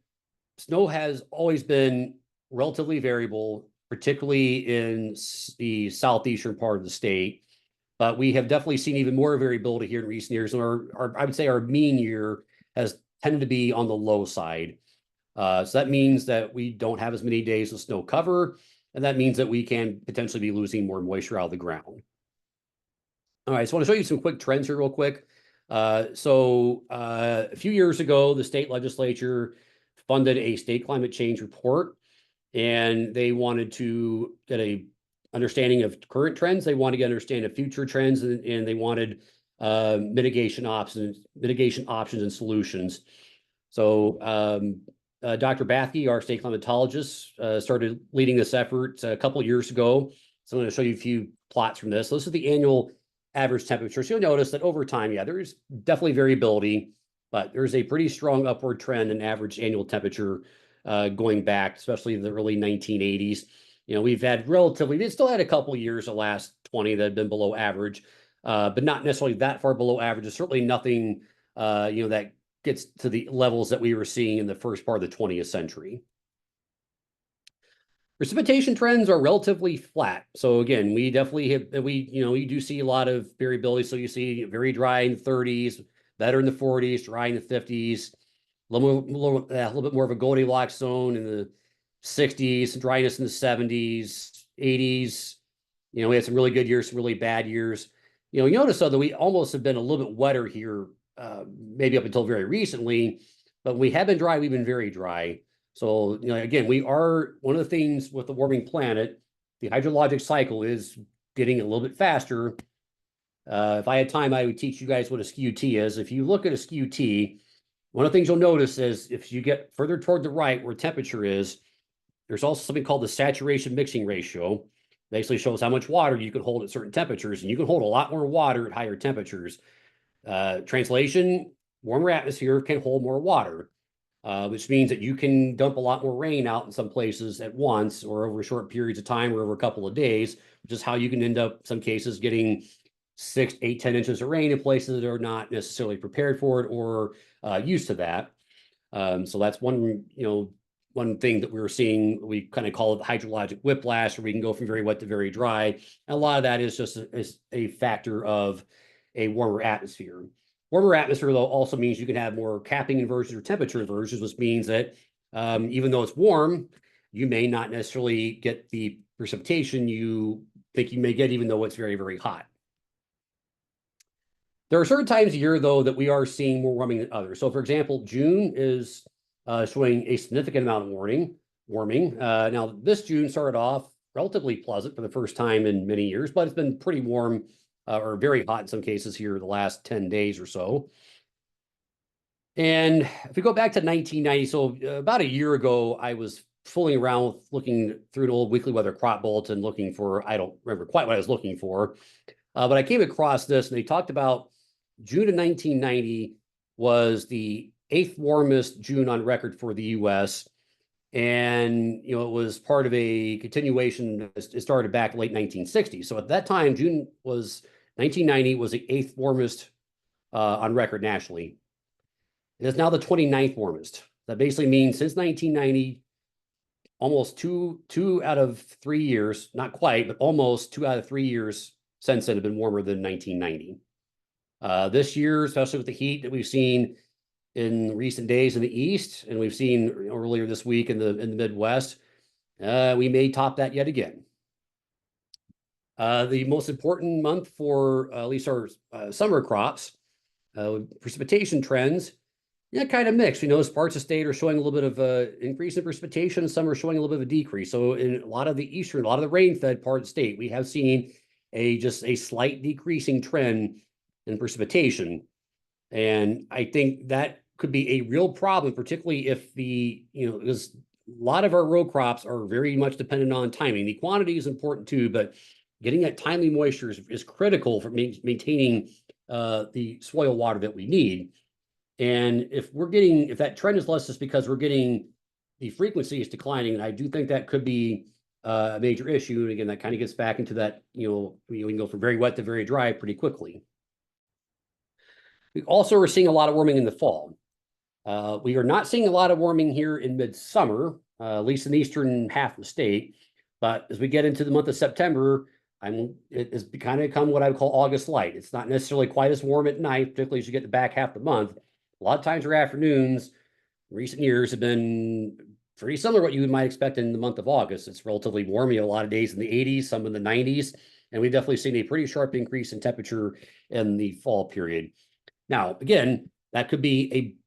snow has always been relatively variable, particularly in the southeastern part of the state. But we have definitely seen even more variability here in recent years. And I would say our mean year has tended to be on the low side. So that means that we don't have as many days of snow cover. And that means that we can potentially be losing more moisture out of the ground. All right, so I want to show you some quick trends here real quick. A few years ago, the state legislature funded a state climate change report, and they wanted to get a understanding of current trends. They wanted to get understanding of future trends, and they wanted mitigation options and solutions. So Dr. Bathke, our state climatologist, started leading this effort a couple of years ago. So I'm going to show you a few plots from this. So this is the annual average temperature. So you'll notice that over time, there's definitely variability, but there's a pretty strong upward trend in average annual temperature going back, especially in the early 1980s. We've still had a couple of years, the last 20, that have been below average, but not necessarily that far below average. It's certainly nothing, that gets to the levels that we were seeing in the first part of the 20th century. Precipitation trends are relatively flat. So again, we definitely you do see a lot of variability. So you see very dry in the 30s, better in the 40s, dry in the 50s, a little bit more of a Goldilocks zone in the 60s, dryness in the 70s, 80s. We had some really good years, some really bad years. You notice though that we almost have been a little bit wetter here, maybe up until very recently, but we have been dry. We've been very dry. So, again, we are, one of the things with the warming planet, the hydrologic cycle is getting a little bit faster. If I had time, I would teach you guys what a SKUT is. If you look at a SKUT, One of the things you'll notice is if you get further toward the right where temperature is, there's also something called the saturation mixing ratio. Basically shows how much water you can hold at certain temperatures, and you can hold a lot more water at higher temperatures. Translation, warmer atmosphere can hold more water, which means that you can dump a lot more rain out in some places at once or over short periods of time or over a couple of days, which is how you can end up, some cases, getting 6, 8, 10 inches of rain in places that are not necessarily prepared for it or used to that. So that's one thing that we were seeing. We kind of call it hydrologic whiplash, where we can go from very wet to very dry. And a lot of that is just a factor of a warmer atmosphere. Warmer atmosphere, though, also means you can have more capping inversions or temperature inversions, which means that even though it's warm, you may not necessarily get the precipitation you think you may get, even though it's very, very hot. There are certain times of year, though, that we are seeing more warming than others. So, for example, June is showing a significant amount of warming. Now, this June started off relatively pleasant for the first time in many years, but it's been pretty warm or very hot in some cases here the last 10 days or so. And if we go back to 1990, so about a year ago, I was fooling around with looking through an old weekly weather crop bulletin looking for, I don't remember quite what I was looking for, but I came across this, and they talked about June of 1990 was the 8th warmest June on record for the U.S. And, it was part of a continuation. It started back late 1960. So at that time, 1990 was the 8th warmest on record nationally. It is now the 29th warmest. That basically means since 1990, almost two out of 3 years, not quite, but almost 2 out of 3 years since then have been warmer than 1990. This year, especially with the heat that we've seen in recent days in the East, and we've seen earlier this week in the Midwest, we may top that yet again. The most important month for at least our summer crops, precipitation trends, kind of mixed. Parts of the state are showing a little bit of increase in precipitation, and some are showing a little bit of a decrease. So in a lot of the rain-fed part of the state, we have seen just a slight decreasing trend in precipitation. And I think that could be a real problem, particularly if because a lot of our row crops are very much dependent on timing. The quantity is important too, but getting that timely moisture is critical for maintaining the soil water that we need. And if that trend is less just because we're getting the frequency is declining, and I do think that could be a major issue. And again, that kind of gets back into that, we can go from very wet to very dry pretty quickly. We also are seeing a lot of warming in the fall. We are not seeing a lot of warming here in midsummer, at least in the eastern half of the state. But as we get into the month of September, it has kind of become what I would call August light. It's not necessarily quite as warm at night, particularly as you get the back half of the month. A lot of times our afternoons in recent years have been pretty similar to what you might expect in the month of August. It's relatively warm. You have a lot of days in the 80s, some in the 90s, and we've definitely seen a pretty sharp increase in temperature in the fall period. Now, again, that could be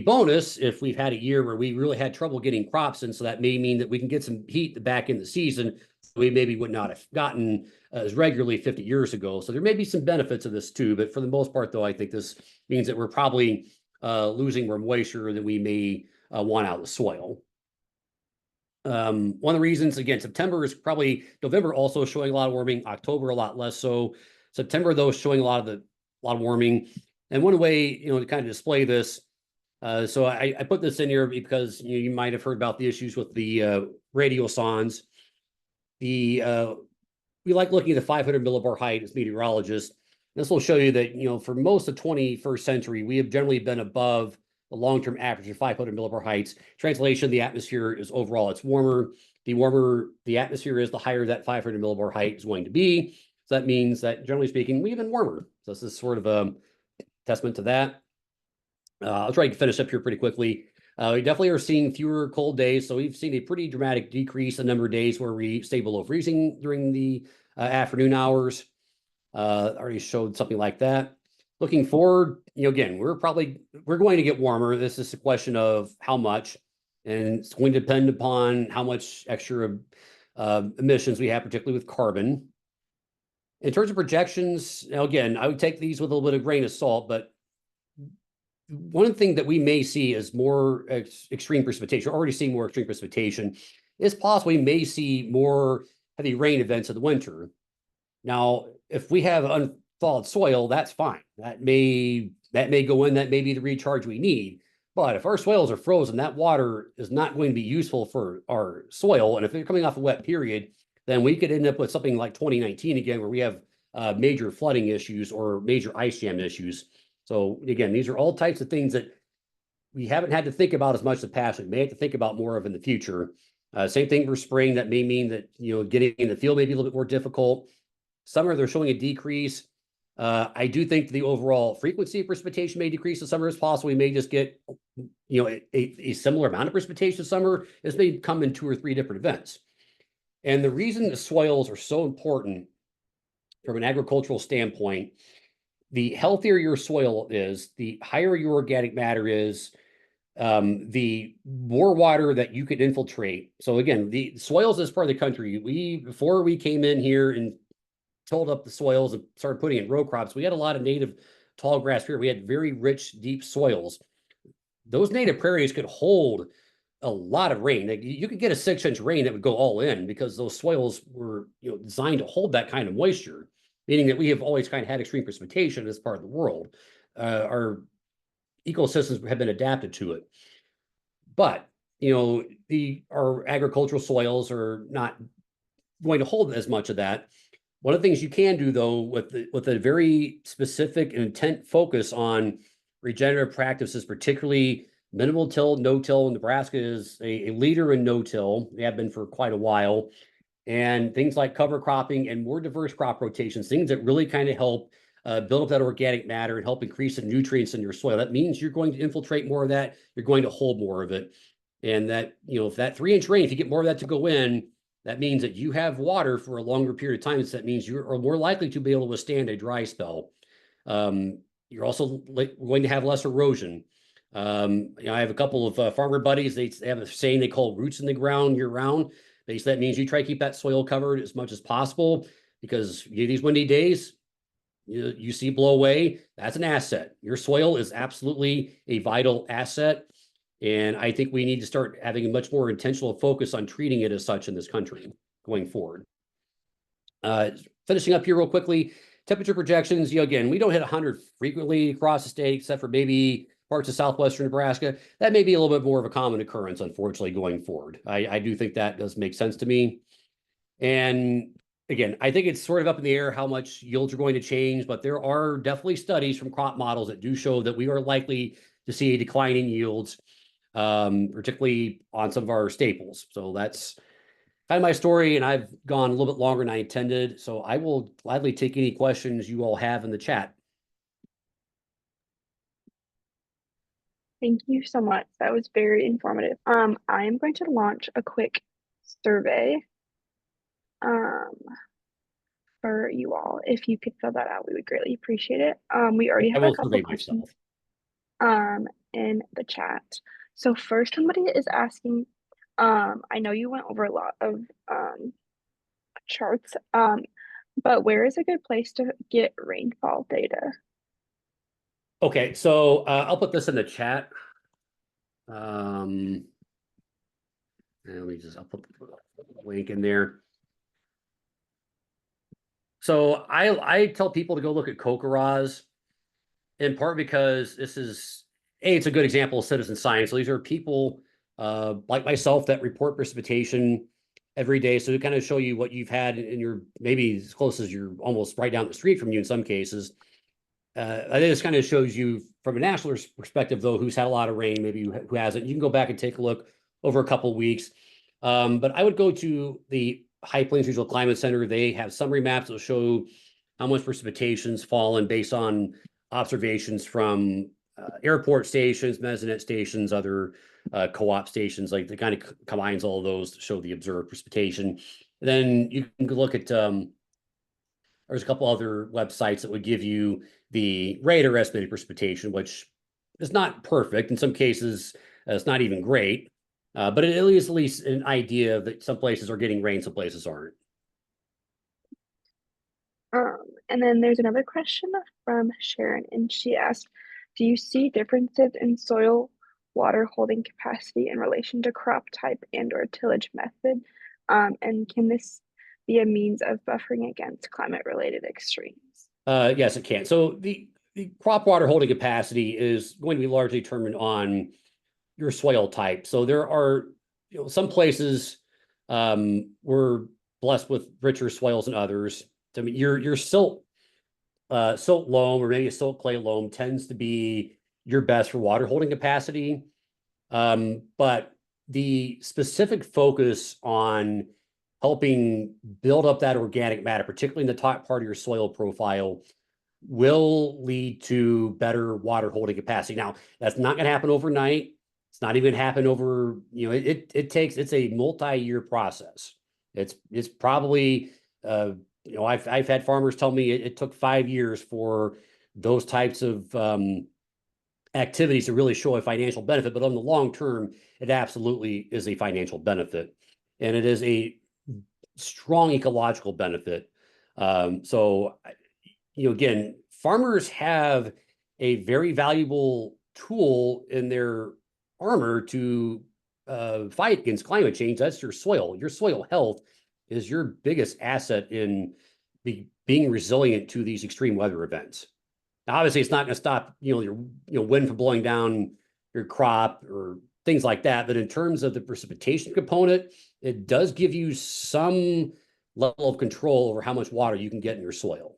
bonus if we've had a year where we really had trouble getting crops in. So that may mean that we can get some heat back in the season we maybe would not have gotten as regularly 50 years ago. So there may be some benefits of this too. But for the most part, though, I think this means that we're probably losing more moisture than we may want out of the soil. One of the reasons, again, September is probably November also showing a lot of warming, October a lot less so. September, though, showing a lot of warming. And one way, to kind of display this, so I put this in here because you might have heard about the issues with the radiosondes. We like looking at the 500 millibar height as meteorologists. This will show you that, for most of the 21st century, we have generally been above the long-term average of 500 millibar heights. Translation, the atmosphere is overall, it's warmer. The warmer the atmosphere is, the higher that 500 millibar height is going to be. So that means that, generally speaking, we've been warmer. So this is sort of a testament to that. I'll try to finish up here pretty quickly. We definitely are seeing fewer cold days. So we've seen a pretty dramatic decrease in the number of days where we stay below freezing during the afternoon hours. Already showed something like that. Looking forward, again, we're going to get warmer. This is a question of how much, and it's going to depend upon how much extra emissions we have, particularly with carbon. In terms of projections, now again, I would take these with a little bit of grain of salt, but one thing that we may see is more extreme precipitation. We're already seeing more extreme precipitation. It's possible we may see more heavy rain events in the winter. Now, if we have unthawed soil, that's fine. That may go in. That may be the recharge we need. But if our soils are frozen, that water is not going to be useful for our soil. And if they're coming off a wet period, then we could end up with something like 2019 again, where we have major flooding issues or major ice jam issues. So again, these are all types of things that we haven't had to think about as much in the past. We may have to think about more of in the future. Same thing for spring. That may mean that getting in the field may be a little bit more difficult. Summer, they're showing a decrease. I do think the overall frequency of precipitation may decrease in summer as possible. We may just get a similar amount of precipitation in summer. This may come in 2 or 3 different events. And the reason the soils are so important from an agricultural standpoint, the healthier your soil is, the higher your organic matter is, the more water that you could infiltrate. So again, the soils in this part of the country, before we came in here and tilled up the soils and started putting in row crops, we had a lot of native tall grass here. We had very rich, deep soils. Those native prairies could hold a lot of rain. You could get a 6-inch rain that would go all in because those soils were designed to hold that kind of moisture, meaning that we have always kind of had extreme precipitation in this part of the world. Our ecosystems have been adapted to it. But our agricultural soils are not going to hold as much of that. One of the things you can do, though, with a very specific and intent focus on regenerative practices, particularly minimal till, no-till. Nebraska is a leader in no-till. They have been for quite a while. And things like cover cropping and more diverse crop rotations, things that really kind of help build up that organic matter and help increase the nutrients in your soil. That means you're going to infiltrate more of that. You're going to hold more of it. And that, if that 3-inch rain, if you get more of that to go in, that means that you have water for a longer period of time. So that means you are more likely to be able to withstand a dry spell. You're also going to have less erosion. I have a couple of farmer buddies. They have a saying they call roots in the ground year round. Basically, that means you try to keep that soil covered as much as possible, because these windy days, you see blow away, that's an asset. Your soil is absolutely a vital asset. And I think we need to start having a much more intentional focus on treating it as such in this country going forward. Finishing up here real quickly, temperature projections. Again, we don't hit 100 frequently across the state, except for maybe parts of southwestern Nebraska. That may be a little bit more of a common occurrence, unfortunately, going forward. I do think that does make sense to me. And again, I think it's sort of up in the air how much yields are going to change, but there are definitely studies from crop models that do show that we are likely to see a decline in yields, particularly on some of our staples. So that's kind of my story, and I've gone a little bit longer than I intended. So I will gladly take any questions you all have in the chat. Thank you so much. That was very informative. I am going to launch a quick survey for you all. If you could fill that out, we would greatly appreciate it. We already I have a will couple survey questions myself. in the chat. So first, somebody is asking, I know you went over a lot of charts, but where is a good place to get rainfall data? Okay, so I'll put this in the chat. And I'll put the link in there. So I tell people to go look at Kokoraz, in part because this is it's a good example of citizen science. So these are people like myself that report precipitation every day. So to kind of show you what you've had in your, maybe as close as you're almost right down the street from you in some cases. I think this kind of shows you from a national perspective, though, who's had a lot of rain, maybe who hasn't. You can go back and take a look over a couple of weeks. But I would go to the High Plains Regional Climate Center. They have summary maps that will show how much precipitation's fallen based on observations from airport stations, mesonet stations, other co-op stations. Like, it kind of combines all of those to show the observed precipitation. And then you can look at there's a couple other websites that would give you the rate or estimated precipitation, which is not perfect. In some cases, it's not even great. But it is at least an idea that some places are getting rain, some places aren't. And then there's another question from Sharon, and she asked, Do you see differences in soil water holding capacity in relation to crop type and or tillage method? And can this be a means of buffering against climate related extremes? Yes, it can. So the crop water holding capacity is going to be largely determined on your soil type. So there are, some places we're blessed with richer soils than others. I mean, your silt loam or maybe a silt clay loam tends to be your best for water holding capacity. But the specific focus on helping build up that organic matter, particularly in the top part of your soil profile, will lead to better water holding capacity. Now, that's not going to happen overnight. It's not even happen over, it's a multi-year process. It's probably I've had farmers tell me it took 5 years for those types of activities to really show a financial benefit, but on the long term, it absolutely is a financial benefit, and it is a strong ecological benefit. So, again, farmers have a very valuable tool in their armor to fight against climate change. That's your soil. Your soil health is your biggest asset in being resilient to these extreme weather events. Now, obviously, it's not going to stop, your wind from blowing down your crop or things like that. But in terms of the precipitation component, it does give you some level of control over how much water you can get in your soil.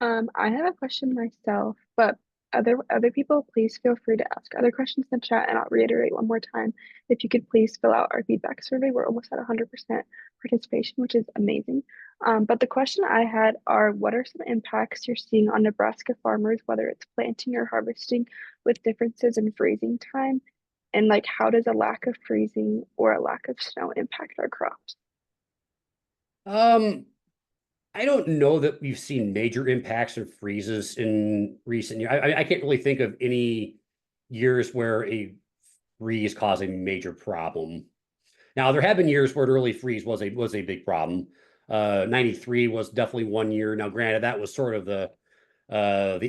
I have a question myself, but other people, please feel free to ask other questions in the chat, and I'll reiterate one more time. If you could please fill out our feedback survey, we're almost at 100% participation, which is amazing. But the question I had are, what are some impacts you're seeing on Nebraska farmers, whether it's planting or harvesting, with differences in freezing time? And like, how does a lack of freezing or a lack of snow impact our crops? Um, I don't know that we've seen major impacts of freezes in recent years. I can't really think of any years where a freeze caused a major problem. Now, there have been years where an early freeze was a big problem. 93 was definitely one year. Now, granted, that was sort of the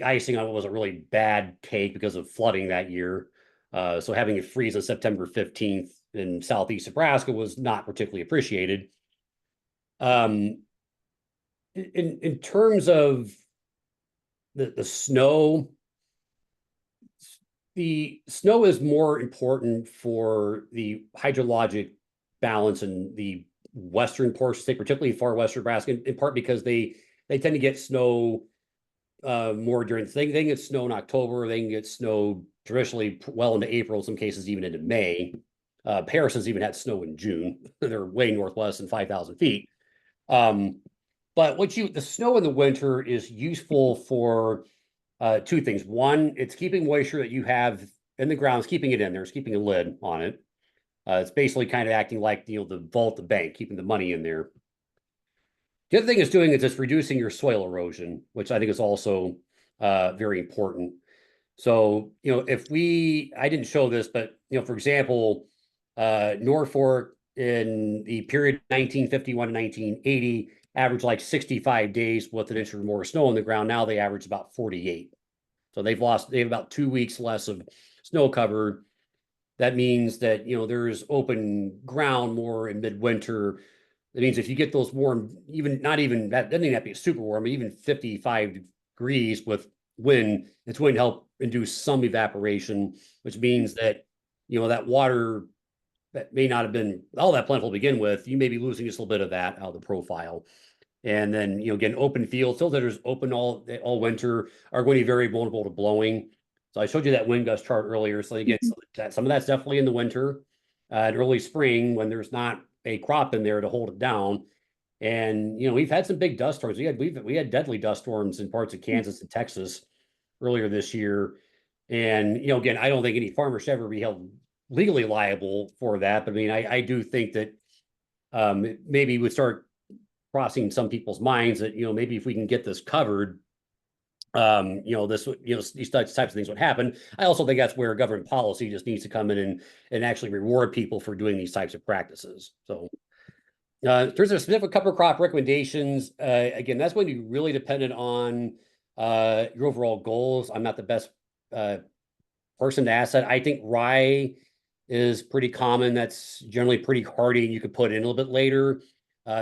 icing on what was a really bad cake because of flooding that year. So having a freeze on September 15th in southeast Nebraska was not particularly appreciated. Um, in terms of the snow, the snow is more important for the hydrologic balance in the western portion of the state, particularly far western Nebraska, in part because they tend to get snow more during they can get snow in October, they can get snow traditionally well into April, in some cases even into May. Harrison's even had snow in June. They're way northwest and 5,000 feet. But the snow in the winter is useful for two things. One, it's keeping moisture that you have in the ground, it's keeping it in there, it's keeping a lid on it. It's basically kind of acting like the vault, the bank, keeping the money in there. The other thing it's doing is it's reducing your soil erosion, which I think is also very important. So, I didn't show this, but, for example, Norfolk in the period 1951 to 1980 averaged like 65 days with an inch or more snow on the ground. Now they average about 48. So they have about 2 weeks less of snow cover. That means that, there's open ground more in midwinter. That means if you get those warm, even not even that doesn't even have to be super warm, even 55 degrees with wind, it's going to help induce some evaporation, which means that, that water that may not have been all that plentiful to begin with, you may be losing just a little bit of that out of the profile. And then, again, open fields, fields that are open all winter are going to be very vulnerable to blowing. So I showed you that wind gust chart earlier. So again, some of that's definitely in the winter and early spring when there's not a crop in there to hold it down. And we've had some big dust storms. We had deadly dust storms in parts of Kansas and Texas earlier this year. And again, I don't think any farmer should ever be held legally liable for that. But I mean, I do think that maybe we start crossing some people's minds that maybe if we can get this covered, these types of things would happen. I also think that's where government policy just needs to come in and actually reward people for doing these types of practices. So in terms of specific cover crop recommendations, again, that's going to be really dependent on your overall goals. I'm not the best person to ask that. I think rye is pretty common. That's generally pretty hardy, and you could put in a little bit later.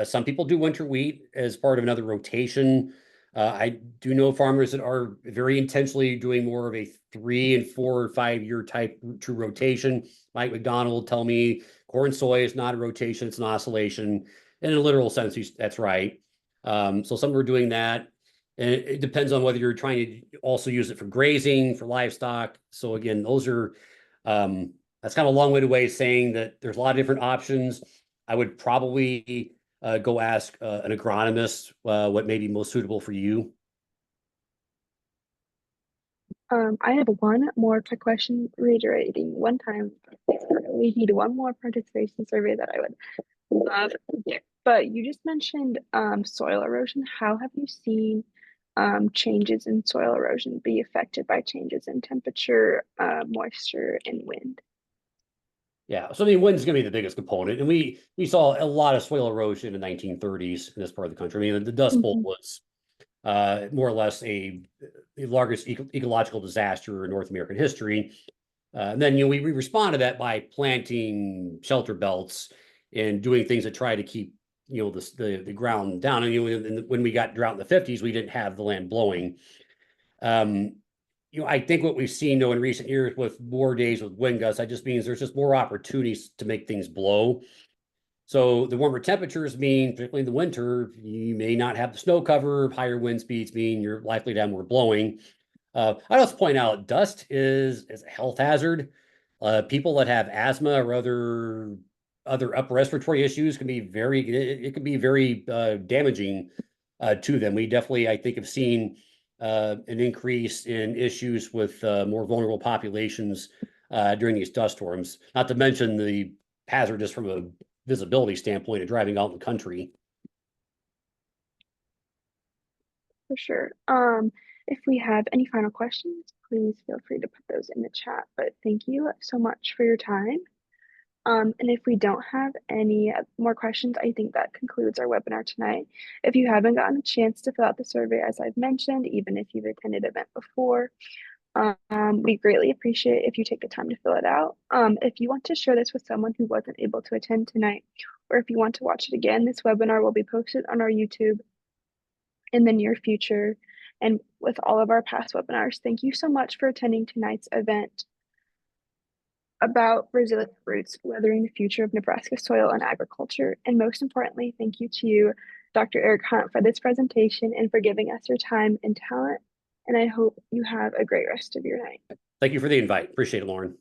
Some people do winter wheat as part of another rotation. I do know farmers that are very intentionally doing more of a 3 and 4 or 5 year type true rotation. Mike McDonald will tell me corn soy is not a rotation, it's an oscillation. In a literal sense, that's right. So some are doing that. And it depends on whether you're trying to also use it for grazing, for livestock. So again, those are that's kind of a long-winded way of saying that there's a lot of different options. I would probably go ask an agronomist what may be most suitable for you. I have one more quick question reiterating one time. We need one more participation survey that I would love. But you just mentioned soil erosion. How have you seen changes in soil erosion be affected by changes in temperature, moisture, and wind? Yeah, so I mean, wind's going to be the biggest component, and we saw a lot of soil erosion in the 1930s in this part of the country. I mean, the Dust Bowl Mhm. was more or less the largest ecological disaster in North American history. And then we respond to that by planting shelter belts and doing things that try to keep the ground down. And when we got drought in the 50s, we didn't have the land blowing. Um, I think what we've seen though in recent years with more days with wind gusts, that just means there's just more opportunities to make things blow. So the warmer temperatures mean, particularly in the winter, you may not have the snow cover. Higher wind speeds mean you're likely to have more blowing. I'd also point out dust is a health hazard. People that have asthma or other upper respiratory issues can be it can be very damaging to them. We definitely, I think, have seen an increase in issues with more vulnerable populations during these dust storms. Not to mention the hazard just from a visibility standpoint of driving out in the country. For sure. If we have any final questions, please feel free to put those in the chat. But thank you so much for your time. And if we don't have any more questions, I think that concludes our webinar tonight. If you haven't gotten a chance to fill out the survey, as I've mentioned, even if you've attended an event before, we greatly appreciate if you take the time to fill it out. If you want to share this with someone who wasn't able to attend tonight, or if you want to watch it again, this webinar will be posted on our YouTube in the near future and with all of our past webinars. Thank you so much for attending tonight's event about resilient roots, weathering the future of Nebraska soil and agriculture. And most importantly, thank you to you, Dr. Eric Hunt, for this presentation and for giving us your time and talent. And I hope you have a great rest of your night. Thank you for the invite. Appreciate it, Lauren.